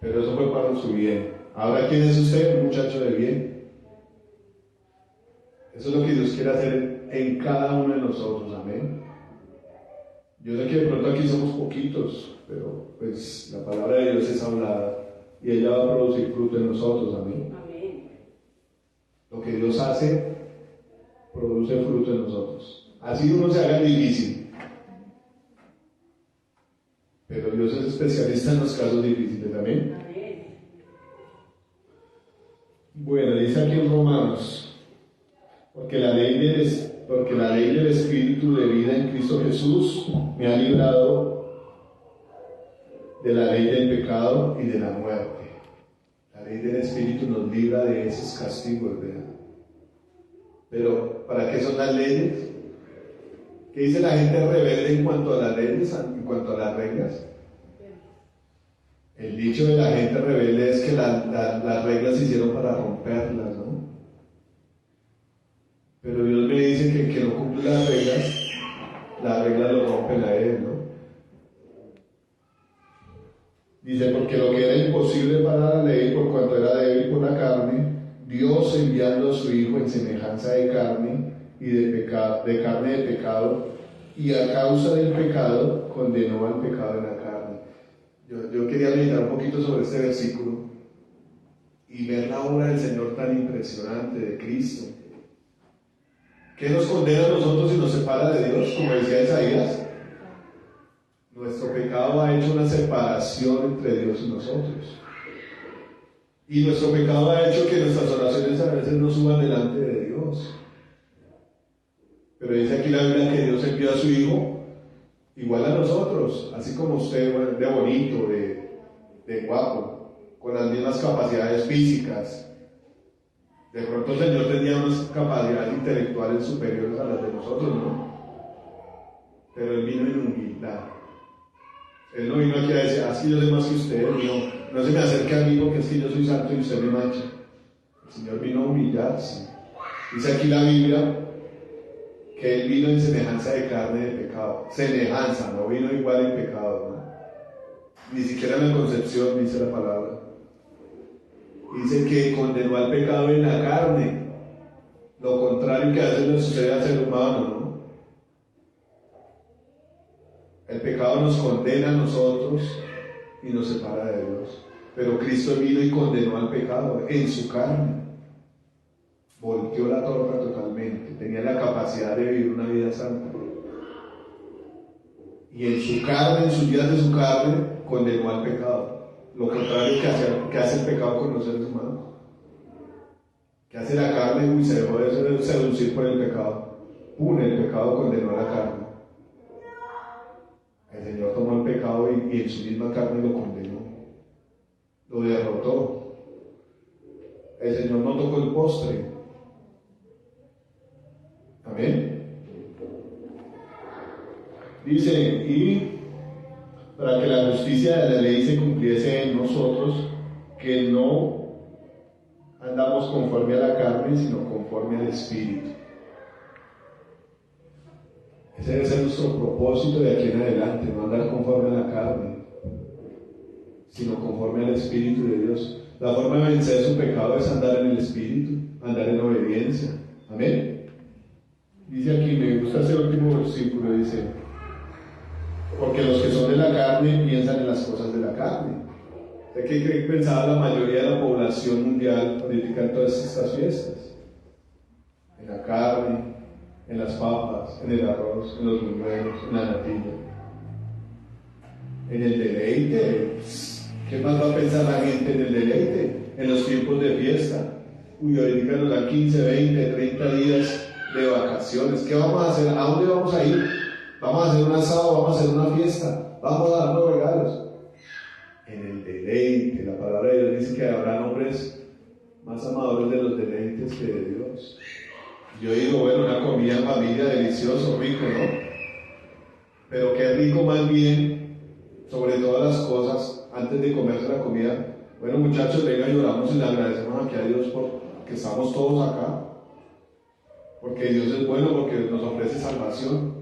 Pero eso fue para su bien. Ahora, ¿quién es usted? Un muchacho de bien. Eso es lo que Dios quiere hacer en cada uno de nosotros, amén. Yo sé que de pronto aquí somos poquitos, pero pues la palabra de Dios es hablada y ella va a producir fruto en nosotros, amén. Amén. Lo que Dios hace produce fruto en nosotros. Así uno se haga difícil. Pero Dios es especialista en los casos difíciles, ¿amén? Bueno, dice aquí en Romanos, porque la ley del Espíritu de vida en Cristo Jesús me ha librado de la ley del pecado y de la muerte. La ley del Espíritu nos libra de esos castigos, ¿verdad? Pero, ¿para qué son las leyes? ¿Qué dice la gente rebelde en cuanto a las leyes, en cuanto a las reglas? El dicho de la gente rebelde es que las reglas se hicieron para romperlas, ¿no? Pero Dios me dice que el que no cumple las reglas lo rompen a él, ¿no? Dice, porque lo que era imposible para la ley, por cuanto era débil por la carne, Dios enviando a su Hijo en semejanza de carne y de carne de pecado, y a causa del pecado condenó al pecado en la carne. Yo quería meditar un poquito sobre este versículo y ver la obra del Señor tan impresionante de Cristo. ¿Qué nos condena a nosotros y nos separa de Dios? Como decía Isaías, nuestro pecado ha hecho una separación entre Dios y nosotros. Y nuestro pecado ha hecho que nuestras oraciones a veces no suban delante de Dios. Pero dice aquí la Biblia que Dios envió a su Hijo igual a nosotros, así como usted, de bonito, de guapo, con las mismas capacidades físicas. De pronto el Señor tenía unas capacidades intelectuales superiores a las de nosotros, ¿no? Pero Él vino en humildad. Él no vino aquí a decir, así yo sé más que usted, no se me acerque a mí porque es que yo soy santo y usted me mancha. El Señor vino a humillarse. Dice aquí la Biblia que Él vino en semejanza de carne de pecado. Semejanza, no vino igual en pecado, ¿no? Ni siquiera en la concepción dice la palabra. Dice que condenó al pecado en la carne. Lo contrario que a veces nos sucede al ser humano, ¿no? El pecado nos condena a nosotros y nos separa de Dios. Pero Cristo vino y condenó al pecado en su carne. Volteó la torta totalmente. Tenía la capacidad de vivir una vida santa. Y en su carne, en sus días de su carne, condenó al pecado. Lo contrario que hace el pecado con los seres humanos. Que hace la carne y se dejó de seducir por el pecado. El pecado condenó a la carne. El Señor tomó el pecado y en su misma carne lo condenó. Lo derrotó. El Señor no tocó el postre. Amén. Dice, y para que la justicia de la ley se cumpliese en nosotros, que no andamos conforme a la carne, sino conforme al Espíritu. Ese debe ser nuestro propósito de aquí en adelante, no andar conforme a la carne, sino conforme al Espíritu de Dios. La forma de vencer su pecado es andar en el Espíritu, andar en obediencia. Amén. Dice aquí, me gusta ese último versículo, dice, porque los que son de la carne piensan en las cosas de la carne. ¿De qué cree que pensaba la mayoría de la población mundial ahorita en todas estas fiestas? En la carne, en las papas, en el arroz, en los buñuelos, en la natilla, en el deleite. ¿Qué más va a pensar la gente en el deleite? En los tiempos de fiesta. Uy, ahorita nos dan 15, 20, 30 días de vacaciones. ¿Qué vamos a hacer? ¿A dónde vamos a ir? Vamos a hacer un asado, vamos a hacer una fiesta, vamos a darnos regalos. En el deleite, la palabra de Dios dice que habrá hombres más amadores de los deleites que de Dios. Yo digo, bueno, una comida en familia, delicioso, rico, ¿no? Pero qué rico más bien, sobre todas las cosas, antes de comerse la comida. Bueno, muchachos, venga y oramos y le agradecemos aquí a Dios porque estamos todos acá. Porque Dios es bueno, porque nos ofrece salvación,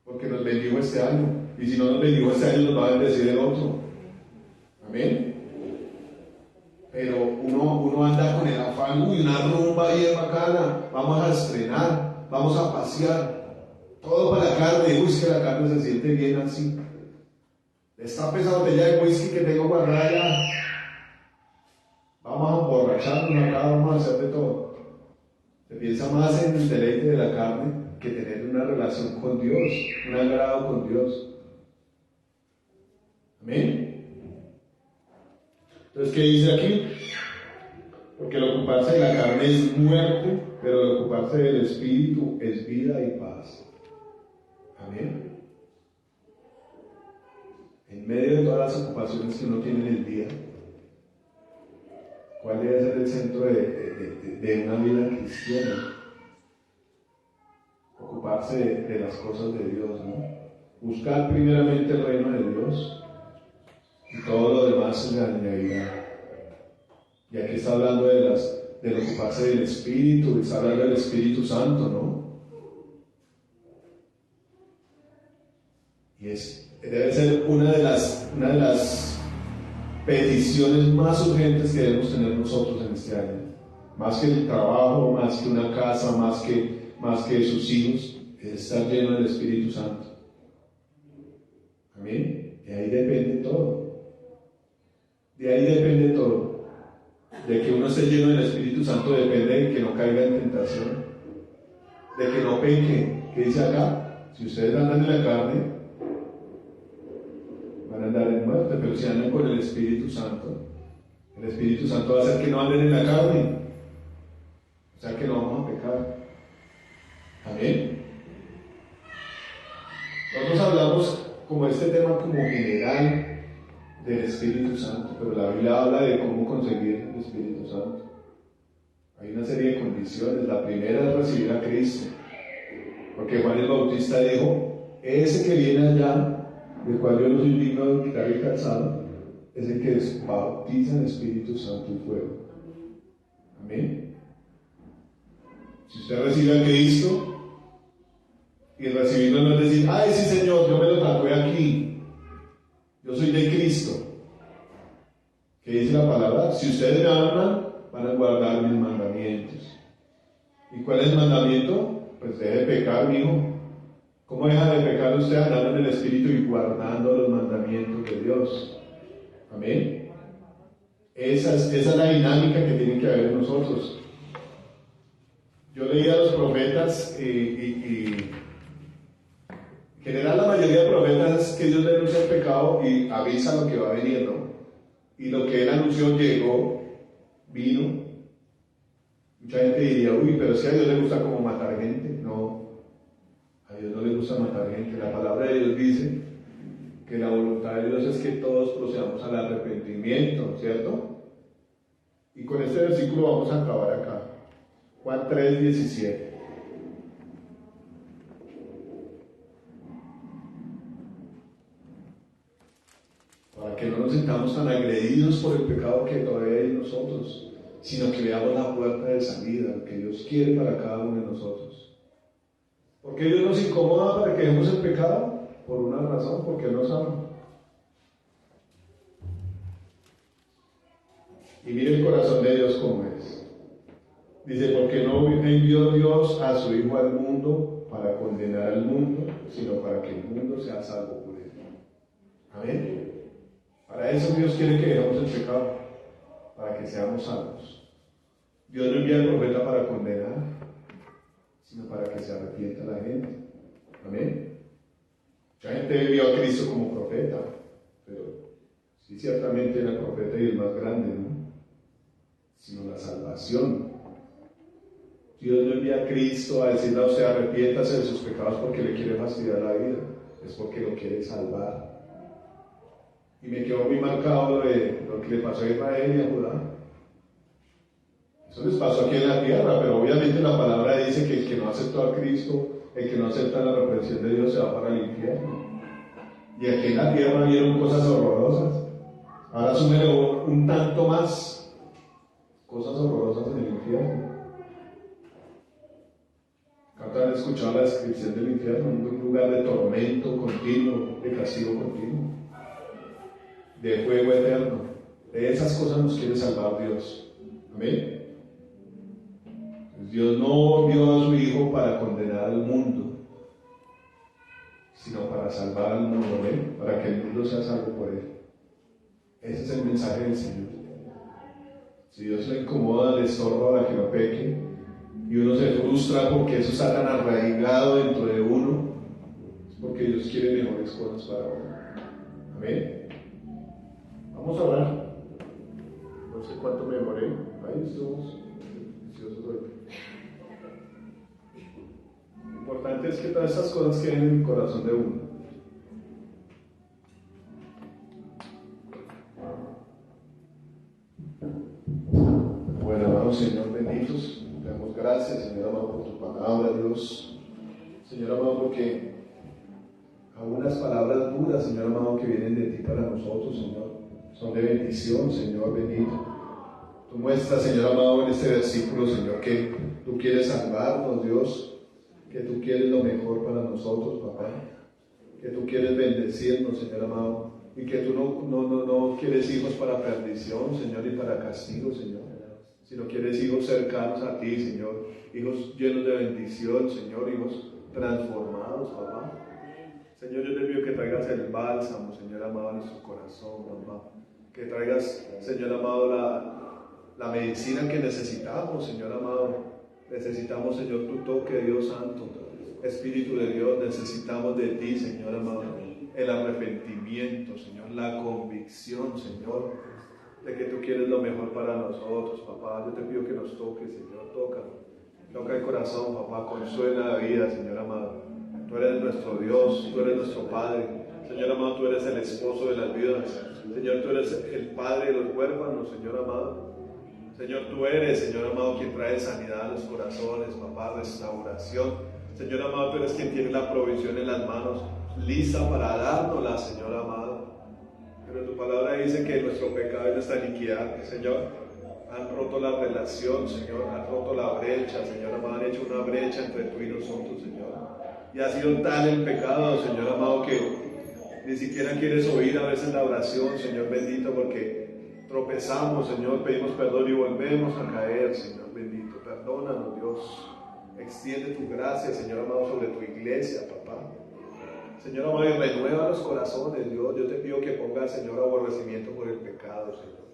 porque nos bendijo este año. Y si no nos bendijo este año, nos va a bendecir el otro. Amén. Pero uno anda con el afán, una rumba bien bacana, vamos a estrenar, vamos a pasear, todo para la carne. Uy, es que la carne se siente bien así. Destape esa botella de whisky que tengo guardada ya. Vamos a emborracharnos acá, vamos a hacer de todo. Se piensa más en el deleite de la carne que tener una relación con Dios, un agrado con Dios. Amén. Entonces, ¿qué dice aquí? Porque el ocuparse de la carne es muerte, pero el ocuparse del Espíritu es vida y paz. Amén. En medio de todas las ocupaciones que uno tiene en el día, ¿cuál debe ser el centro de una vida cristiana? Ocuparse de las cosas de Dios, ¿no? Buscar primeramente el reino de Dios y todo lo demás se le añadirá. Y aquí está hablando de ocuparse del Espíritu, está hablando del Espíritu Santo, ¿no? Y debe ser una de las peticiones más urgentes que debemos tener nosotros en este año. Más que el trabajo, más que una casa, más que sus hijos, es estar lleno del Espíritu Santo. Amén. De ahí depende todo. De ahí depende todo. De que uno esté lleno del Espíritu Santo depende de que no caiga en tentación, de que no peque. ¿Qué dice acá? Si ustedes andan en la carne, van a andar en muerte, pero si andan con el Espíritu Santo va a hacer que no anden en la carne, o sea que no vamos a pecar. Amén. Nosotros hablamos como este tema como general del Espíritu Santo, pero la Biblia habla de cómo conseguir el Espíritu Santo. Hay una serie de condiciones. La primera es recibir a Cristo, porque Juan el Bautista dijo: ese que viene allá, del cual yo no soy digno de quitar el calzado, es el que bautiza en Espíritu Santo y fuego. Amén. Si usted recibe a Cristo, y recibirlo no es decir: ay, sí, Señor, yo me lo tatué aquí, yo soy de Cristo. ¿Qué dice la palabra? Si ustedes me aman, van a guardar mis mandamientos. ¿Y cuál es el mandamiento? Pues deje de pecar, mijo. ¿Cómo deja de pecar usted? Andando en el Espíritu y guardando los mandamientos de Dios. Amén. Esa es la dinámica que tiene que haber en nosotros. Yo leía a los profetas y en general la mayoría de profetas es que Dios denuncia el pecado y avisa lo que va a venir, ¿no? Y lo que él anunció llegó, vino. Mucha gente diría: uy, pero si a Dios le gusta como matar gente. No, a Dios no le gusta matar gente. La palabra de Dios dice que la voluntad de Dios es que todos procedamos al arrepentimiento, ¿cierto? Y con este versículo vamos a acabar acá. Juan 3:17. Para que no nos sintamos tan agredidos por el pecado que todavía hay en nosotros, sino que veamos la puerta de salida, lo que Dios quiere para cada uno de nosotros. ¿Por qué Dios nos incomoda para que dejemos el pecado? Por una razón: porque Él nos ama. Y mire el corazón de Dios como es. Dice: porque no envió Dios a su Hijo al mundo para condenar al mundo, sino para que el mundo sea salvo por él. Amén. Para eso Dios quiere que dejemos el pecado, para que seamos salvos. Dios no envía al profeta para condenar, sino para que se arrepienta la gente. Amén. Mucha gente vio a Cristo como profeta, pero sí, ciertamente era el profeta y el más grande, ¿no? Sino la salvación. Dios no envía a Cristo a decirle a usted: arrepiéntase de sus pecados porque le quiere fastidiar la vida, es porque lo quiere salvar. Y me quedó muy marcado lo que le pasó a Israel y a Judá. Eso les pasó aquí en la tierra, pero obviamente la palabra dice que el que no aceptó a Cristo, el que no acepta la reprensión de Dios, se va para el infierno. Y aquí en la tierra vieron cosas horrorosas. Ahora súmele un tanto más, cosas horrorosas en el infierno. ¿Cuántos han escuchado la descripción del infierno? Un lugar de tormento continuo, de castigo continuo, de fuego eterno. De esas cosas nos quiere salvar Dios. Amén. Pues Dios no envió a su Hijo para condenar al mundo, sino para salvar al mundo, ¿ven? Para que el mundo sea salvo por él. Ese es el mensaje del Señor. Si Dios le incomoda, le estorba para que no peque, y uno se frustra porque eso está tan arraigado dentro de uno, es porque Dios quiere mejores cosas para uno. Amén. Vamos a orar. No sé cuánto me demoré. Ahí estamos deliciosos hoy. Lo importante es que todas estas cosas queden en el corazón de uno. Bueno, hermanos, Señor, benditos. Te damos gracias, Señor amado, por tu palabra, Dios. Señor amado, porque algunas palabras duras, Señor amado, que vienen de ti para nosotros, Señor, son de bendición, Señor bendito. Tú muestras, Señor amado, en este versículo, Señor, que tú quieres salvarnos, Dios, que tú quieres lo mejor para nosotros, papá, que tú quieres bendecirnos, Señor amado, y que tú no quieres hijos para perdición, Señor, y para castigo, Señor, sino quieres hijos cercanos a ti, Señor, hijos llenos de bendición, Señor, hijos transformados, papá. Señor, yo te pido que traigas el bálsamo, Señor amado, a nuestro corazón, papá, que traigas, Señor amado, la medicina que necesitamos, Señor amado. Necesitamos, Señor, tu toque, Dios Santo, Espíritu de Dios, necesitamos de ti, Señor amado, el arrepentimiento, Señor, la convicción, Señor, de que tú quieres lo mejor para nosotros, papá. Yo te pido que nos toques, Señor, toca el corazón, papá, consuela la vida, Señor amado. Tú eres nuestro Dios, tú eres nuestro Padre, Señor amado, tú eres el esposo de las viudas, Señor, tú eres el Padre de los huérfanos, Señor amado. Señor, tú eres, Señor amado, quien trae sanidad a los corazones, papá, restauración. Señor amado, tú eres quien tiene la provisión en las manos, lista para dárnosla, Señor amado. Pero tu palabra dice que nuestro pecado es nuestra iniquidad, Señor. Han roto la relación, Señor, han roto la brecha, Señor amado, han hecho una brecha entre tú y nosotros, Señor. Y ha sido tal el pecado, Señor amado, que ni siquiera quieres oír a veces la oración, Señor bendito, porque tropezamos, Señor, pedimos perdón y volvemos a caer, Señor bendito. Perdónanos, Dios. Extiende tu gracia, Señor amado, sobre tu iglesia, papá. Señor amado, y renueva los corazones, Dios. Yo te pido que pongas, Señor, aborrecimiento por el pecado, Señor.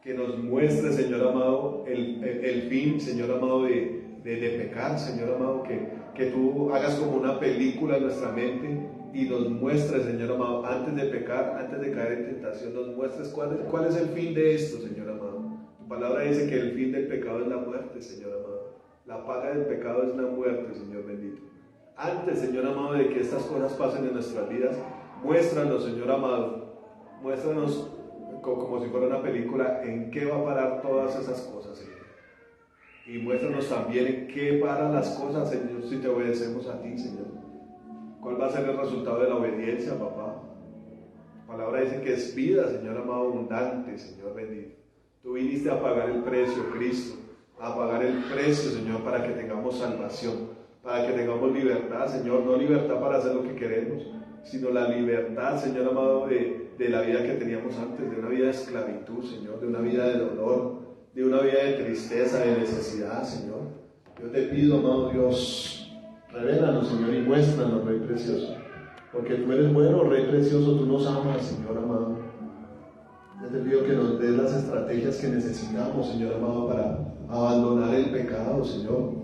Que nos muestre, Señor amado, el fin, Señor amado, de pecar, Señor amado. Que tú hagas como una película en nuestra mente y nos muestres, Señor amado, antes de pecar, antes de caer en tentación, nos muestres cuál es el fin de esto, Señor amado. Tu palabra dice que el fin del pecado es la muerte, Señor amado. La paga del pecado es la muerte, Señor bendito. Antes, Señor amado, de que estas cosas pasen en nuestras vidas, muéstranos, Señor amado, muéstranos como si fuera una película en qué va a parar todas esas cosas, Señor. Y muéstranos también en qué paran las cosas, Señor, si te obedecemos a ti, Señor. ¿Cuál va a ser el resultado de la obediencia, papá? La palabra dice que es vida, Señor amado, abundante, Señor bendito. Tú viniste a pagar el precio, Cristo, a pagar el precio, Señor, para que tengamos salvación, para que tengamos libertad, Señor, no libertad para hacer lo que queremos, sino la libertad, Señor amado, de la vida que teníamos antes, de una vida de esclavitud, Señor, de una vida de dolor, de una vida de tristeza, de necesidad, Señor. Yo te pido, amado Dios, revélanos, Señor, y muéstranos, Rey precioso, porque tú eres bueno, Rey precioso, tú nos amas, Señor amado. Yo te pido que nos des las estrategias que necesitamos, Señor amado, para abandonar el pecado, Señor,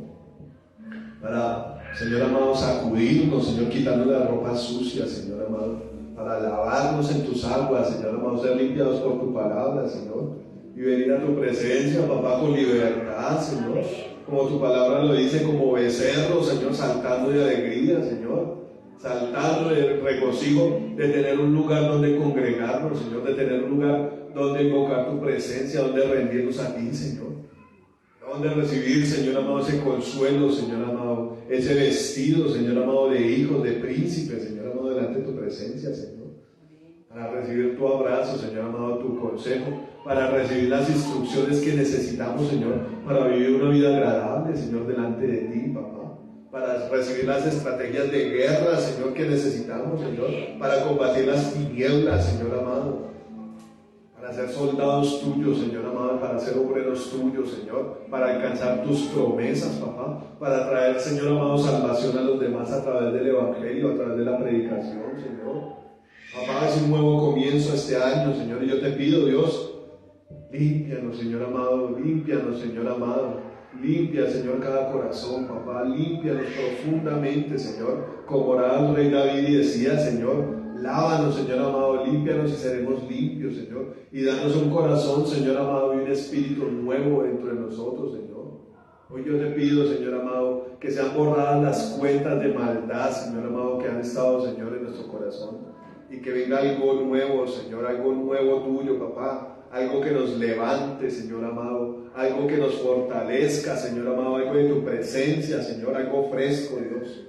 para, Señor amado, sacudirnos, Señor, quitarnos la ropa sucia, Señor amado, para lavarnos en tus aguas, Señor amado, ser limpiados por tu palabra, Señor, y venir a tu presencia, papá, con libertad, Señor, como tu palabra lo dice, como becerros, Señor, saltando de alegría, Señor, saltando de regocijo, de tener un lugar donde congregarnos, Señor, de tener un lugar donde invocar tu presencia, donde rendirnos a ti, Señor, donde recibir, Señor amado, ese consuelo, Señor amado, ese vestido, Señor amado, de hijos, de príncipes, Señor amado, delante de tu presencia, Señor, para recibir tu abrazo, Señor amado, tu consejo, para recibir las instrucciones que necesitamos, Señor, para vivir una vida agradable, Señor, delante de ti, papá, para recibir las estrategias de guerra, Señor, que necesitamos, Señor, para combatir las tinieblas, Señor amado, para ser soldados tuyos, Señor amado, para ser obreros tuyos, Señor, para alcanzar tus promesas, papá, para traer, Señor amado, salvación a los demás a través del Evangelio, a través de la predicación, Señor. Papá, es un nuevo comienzo este año, Señor, y yo te pido, Dios, límpianos, Señor amado, Limpia, Señor, cada corazón, papá. Límpianos profundamente, Señor. Como oraba el rey David y decía, Señor, lávanos, Señor amado, límpianos y seremos limpios, Señor. Y danos un corazón, Señor amado, y un espíritu nuevo dentro de nosotros, Señor. Hoy yo te pido, Señor amado, que sean borradas las cuentas de maldad, Señor amado, que han estado, Señor, en nuestro corazón. Y que venga algo nuevo, Señor, algo nuevo tuyo, papá. Algo que nos levante, Señor amado. Algo que nos fortalezca, Señor amado. Algo de tu presencia, Señor. Algo fresco, Dios.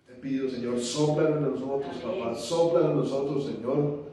Te pido, Señor, sopla en nosotros, papá. Sopla en nosotros, Señor.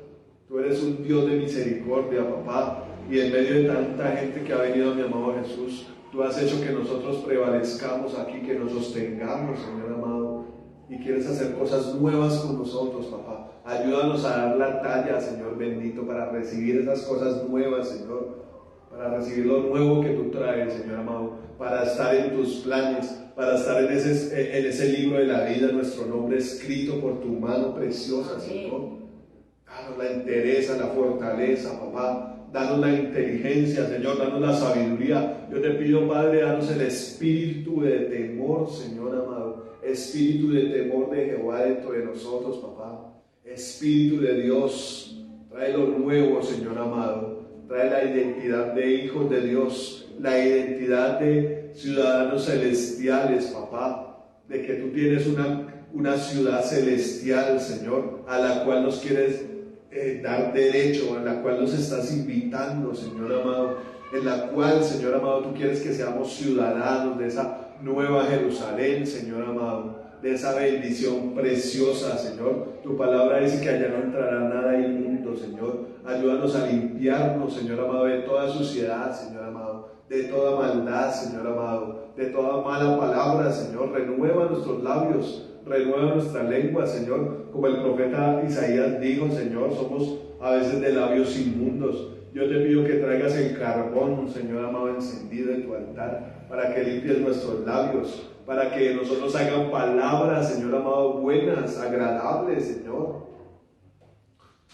Tú eres un Dios de misericordia, papá. Y en medio de tanta gente que ha venido a mi amado Jesús, tú has hecho que nosotros prevalezcamos aquí, que nos sostengamos, Señor amado. Y quieres hacer cosas nuevas con nosotros, papá. Ayúdanos a dar la talla, Señor bendito, para recibir esas cosas nuevas, Señor. Para recibir lo nuevo que tú traes, Señor amado. Para estar en tus planes, para estar en ese libro de la vida, nuestro nombre escrito por tu mano preciosa, Señor. Danos la entereza, la fortaleza, papá. Danos la inteligencia, Señor, danos la sabiduría. Yo te pido, Padre, danos el espíritu de temor, Señor amado. Espíritu de temor de Jehová dentro de nosotros, papá. Espíritu de Dios, trae lo nuevo, Señor amado. Trae la identidad de hijos de Dios, la identidad de ciudadanos celestiales, papá. De que tú tienes una ciudad celestial, Señor, a la cual nos quieres dar derecho, en la cual nos estás invitando, Señor amado, en la cual, Señor amado, tú quieres que seamos ciudadanos de esa nueva Jerusalén, Señor amado, de esa bendición preciosa, Señor. Tu palabra dice que allá no entrará nada inmundo, Señor. Ayúdanos a limpiarnos, Señor amado, de toda suciedad, Señor amado, de toda maldad, Señor amado, de toda mala palabra, Señor. Renueva nuestros labios, renueva nuestra lengua, Señor. Como el profeta Isaías dijo, Señor, somos a veces de labios inmundos. Yo te pido que traigas el carbón, Señor amado, encendido en tu altar, para que limpies nuestros labios, para que nosotros hagan palabras, Señor amado, buenas, agradables, Señor.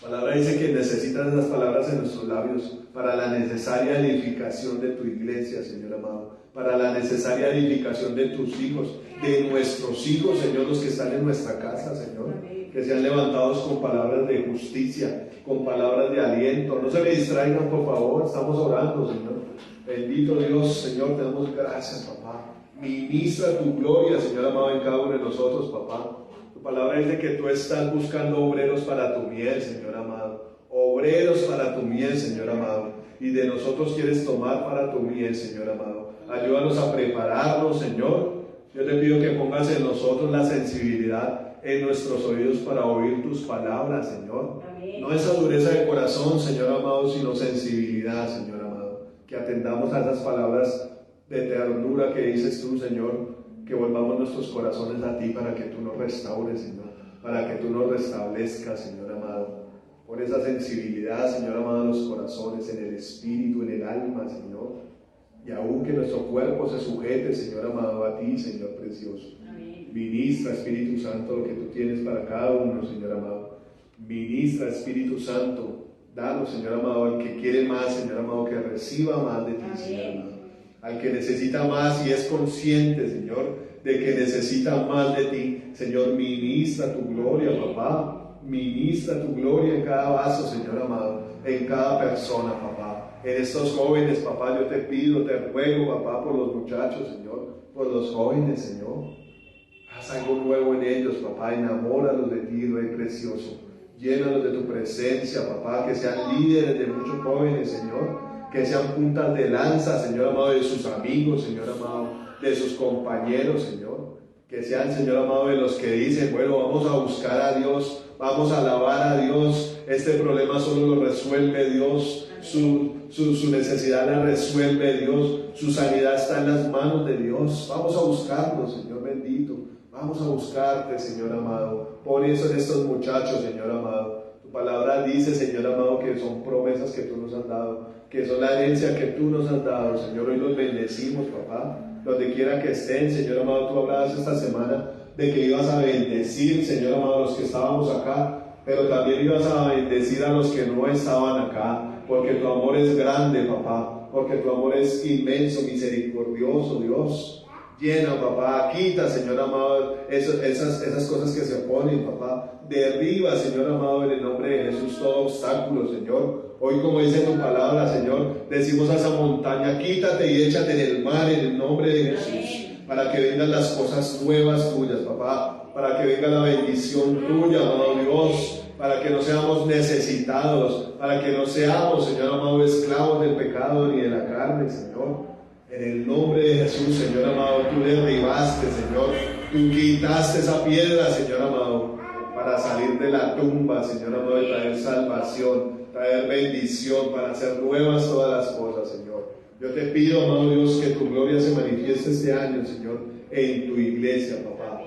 La palabra dice que necesitas esas palabras en nuestros labios para la necesaria edificación de tu iglesia, Señor amado, para la necesaria edificación de tus hijos, de nuestros hijos, Señor, los que están en nuestra casa, Señor, que sean levantados con palabras de justicia, con palabras de aliento. No se me distraigan, por favor, estamos orando, Señor. Bendito Dios, Señor, te damos gracias, papá. Ministra tu gloria, Señor amado, en cada uno de nosotros, papá. Tu palabra dice que tú estás buscando obreros para tu miel, Señor amado. Obreros para tu miel, Señor amado. Y de nosotros quieres tomar para tu miel, Señor amado. Ayúdanos a prepararnos, Señor. Yo te pido que pongas en nosotros la sensibilidad en nuestros oídos para oír tus palabras, Señor. Amén. No esa dureza de corazón, Señor amado, sino sensibilidad, Señor amado. Que atendamos a esas palabras de ternura que dices tú, Señor. Que volvamos nuestros corazones a ti para que tú nos restaures, Señor. Para que tú nos restablezcas, Señor amado. Por esa sensibilidad, Señor amado, en los corazones, en el espíritu, en el alma, Señor. Y aún que nuestro cuerpo se sujete, Señor amado, a ti, Señor precioso. Amén. Ministra, Espíritu Santo, lo que tú tienes para cada uno, Señor amado. Ministra, Espíritu Santo, danos, Señor amado, al que quiere más, Señor amado, que reciba más de ti, amén, Señor amado. Al que necesita más y es consciente, Señor, de que necesita más de ti, Señor, ministra tu gloria, papá. Ministra tu gloria en cada vaso, Señor amado, en cada persona, papá. En estos jóvenes, papá, yo te pido, te ruego, papá, por los muchachos, Señor, por los jóvenes, Señor. Haz algo nuevo en ellos, papá. Enamóralos de ti, Rey precioso. Llénalos de tu presencia, papá. Que sean líderes de muchos jóvenes, Señor. Que sean puntas de lanza, Señor amado, de sus amigos, Señor amado, de sus compañeros, Señor. Que sean, Señor amado, de los que dicen, bueno, vamos a buscar a Dios, vamos a alabar a Dios. Este problema solo lo resuelve Dios. Su necesidad la resuelve Dios. Su sanidad está en las manos de Dios. Vamos a buscarlo, Señor bendito. Vamos a buscarte, Señor amado. Pon eso en estos muchachos, Señor amado. Tu palabra dice, Señor amado, que son promesas que tú nos has dado, que son la herencia que tú nos has dado, Señor. Hoy los bendecimos, papá. Donde quiera que estén, Señor amado, tú hablabas esta semana de que ibas a bendecir, Señor amado, a los que estábamos acá, pero también ibas a bendecir a los que no estaban acá, porque tu amor es grande, papá. porque tu amor es inmenso, misericordioso, Dios. Llena, papá, quita, Señor amado, esas cosas que se oponen, papá. Derriba, Señor amado, en el nombre de Jesús todo obstáculo, Señor. Hoy, como dice tu palabra, Señor, decimos a esa montaña, quítate y échate en el mar en el nombre de Jesús, para que vengan las cosas nuevas tuyas, papá, para que venga la bendición tuya, amado Dios, para que no seamos necesitados, para que no seamos, Señor amado, esclavos del pecado ni de la carne, Señor. En el nombre de Jesús, Señor amado, tú derribaste, Señor, tú quitaste esa piedra, Señor amado, para salir de la tumba, Señor amado, y traer salvación, traer bendición, para hacer nuevas todas las cosas, Señor. Yo te pido, amado Dios, que tu gloria se manifieste este año, Señor, en tu iglesia, papá.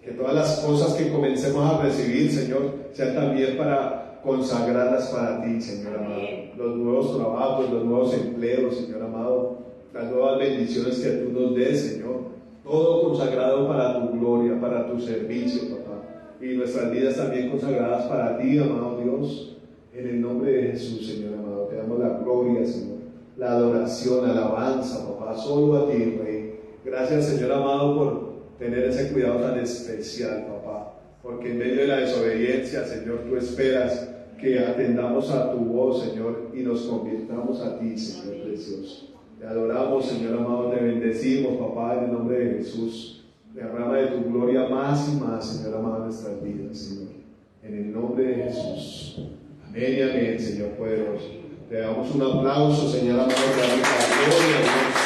Que todas las cosas que comencemos a recibir, Señor, sean también para consagrarlas para ti, Señor amado. Los nuevos trabajos, los nuevos empleos, Señor amado, las nuevas bendiciones que tú nos des, Señor. Todo consagrado para tu gloria, para tu servicio, papá. Y nuestras vidas también consagradas para ti, amado Dios. En el nombre de Jesús, Señor amado, te damos la gloria, Señor. La adoración, la alabanza, papá, solo a ti, Rey. Gracias, Señor amado, por tener ese cuidado tan especial, papá. Porque en medio de la desobediencia, Señor, tú esperas que atendamos a tu voz, Señor, y nos convirtamos a ti, Señor precioso. Te adoramos, Señor amado, te bendecimos, papá, en el nombre de Jesús. Derrama de tu gloria más y más, Señor amado, en nuestras vidas, Señor. En el nombre de Jesús. Amén y amén, Señor poderoso. Te damos un aplauso, Señor amado, te damos la gloria a Dios.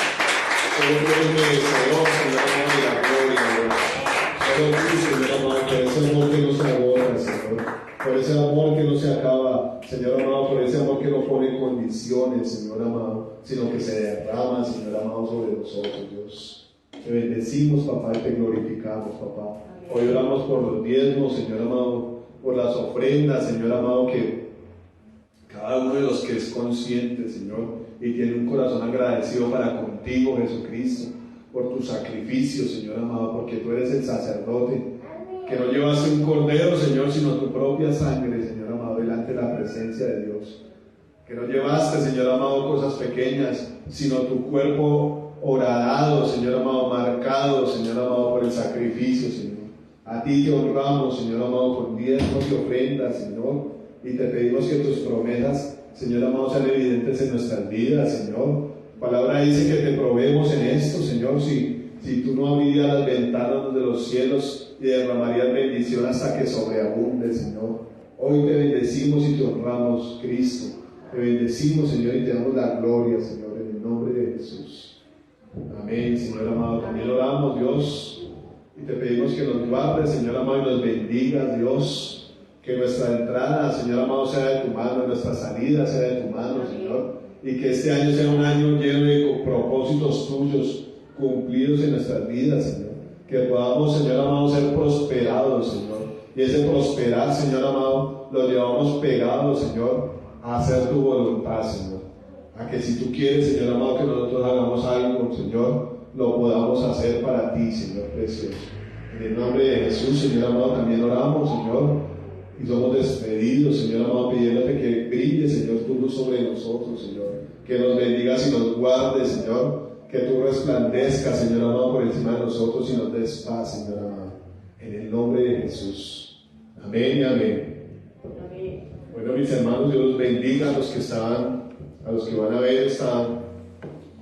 Solo tú eres merecedor, Señor amado, de la gloria a Dios. Solo tú, Señor amado, por ese amor que no se agota, Señor. Por ese amor que no se acaba, Señor amado, por ese amor que no pone condiciones, Señor amado, sino que se derrama, Señor amado, sobre nosotros, Dios. Te bendecimos, papá, y te glorificamos, papá. Hoy oramos por los diezmos, Señor amado, por las ofrendas, Señor amado, que cada uno de los que es consciente, Señor, y tiene un corazón agradecido para contigo, Jesucristo, por tu sacrificio, Señor amado, porque tú eres el sacerdote, que no llevaste un cordero, Señor, sino tu propia sangre, Señor amado, delante de la presencia de Dios. Que no llevaste, Señor amado, cosas pequeñas, sino tu cuerpo horadado, Señor amado, marcado, Señor amado, por el sacrificio, Señor. A ti te honramos, Señor amado, con diezmos y ofrendas, Señor, y te pedimos que tus promesas, Señor amado, sean evidentes en nuestras vidas, Señor. Tu palabra dice que te probemos en esto, Señor, si tú no abrirías las ventanas de los cielos y derramarías bendición hasta que sobreabunde, Señor. Hoy te bendecimos y te honramos, Cristo. Te bendecimos, Señor, y te damos la gloria, Señor, en el nombre de Jesús. Amén, Señor amado. También oramos, Dios, y te pedimos que nos guardes, Señor amado, y nos bendigas, Dios. Que nuestra entrada, Señor amado, sea de tu mano, nuestra salida sea de tu mano, Señor. Y que este año sea un año lleno de propósitos tuyos cumplidos en nuestras vidas, Señor. Que podamos, Señor amado, ser prosperados, Señor. Y ese prosperar, Señor amado, lo llevamos pegado, Señor, a hacer tu voluntad, Señor. A que si tú quieres, Señor amado, que nosotros hagamos algo, Señor, lo podamos hacer para ti, Señor precioso. En el nombre de Jesús, Señor amado, también oramos, Señor. Y somos despedidos, Señor amado, pidiéndote que brille, Señor, tu luz sobre nosotros, Señor. Que nos bendigas y nos guardes, Señor. Que tú resplandezcas, Señor amado, por encima de nosotros y nos des paz, Señor amado. En el nombre de Jesús. Amén y amén. Bueno, mis hermanos, Dios los bendiga a los que estaban, a los que van a ver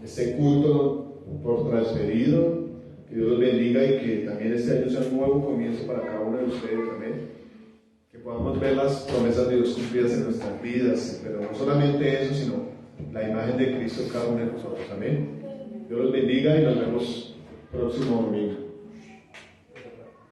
este culto por transferido. Que Dios los bendiga y que también este año sea un nuevo comienzo para cada uno de ustedes. Amén. Que podamos ver las promesas de Dios cumplidas en nuestras vidas, pero no solamente eso, sino la imagen de Cristo en cada uno de nosotros. Amén. Dios los bendiga y nos vemos próximo domingo.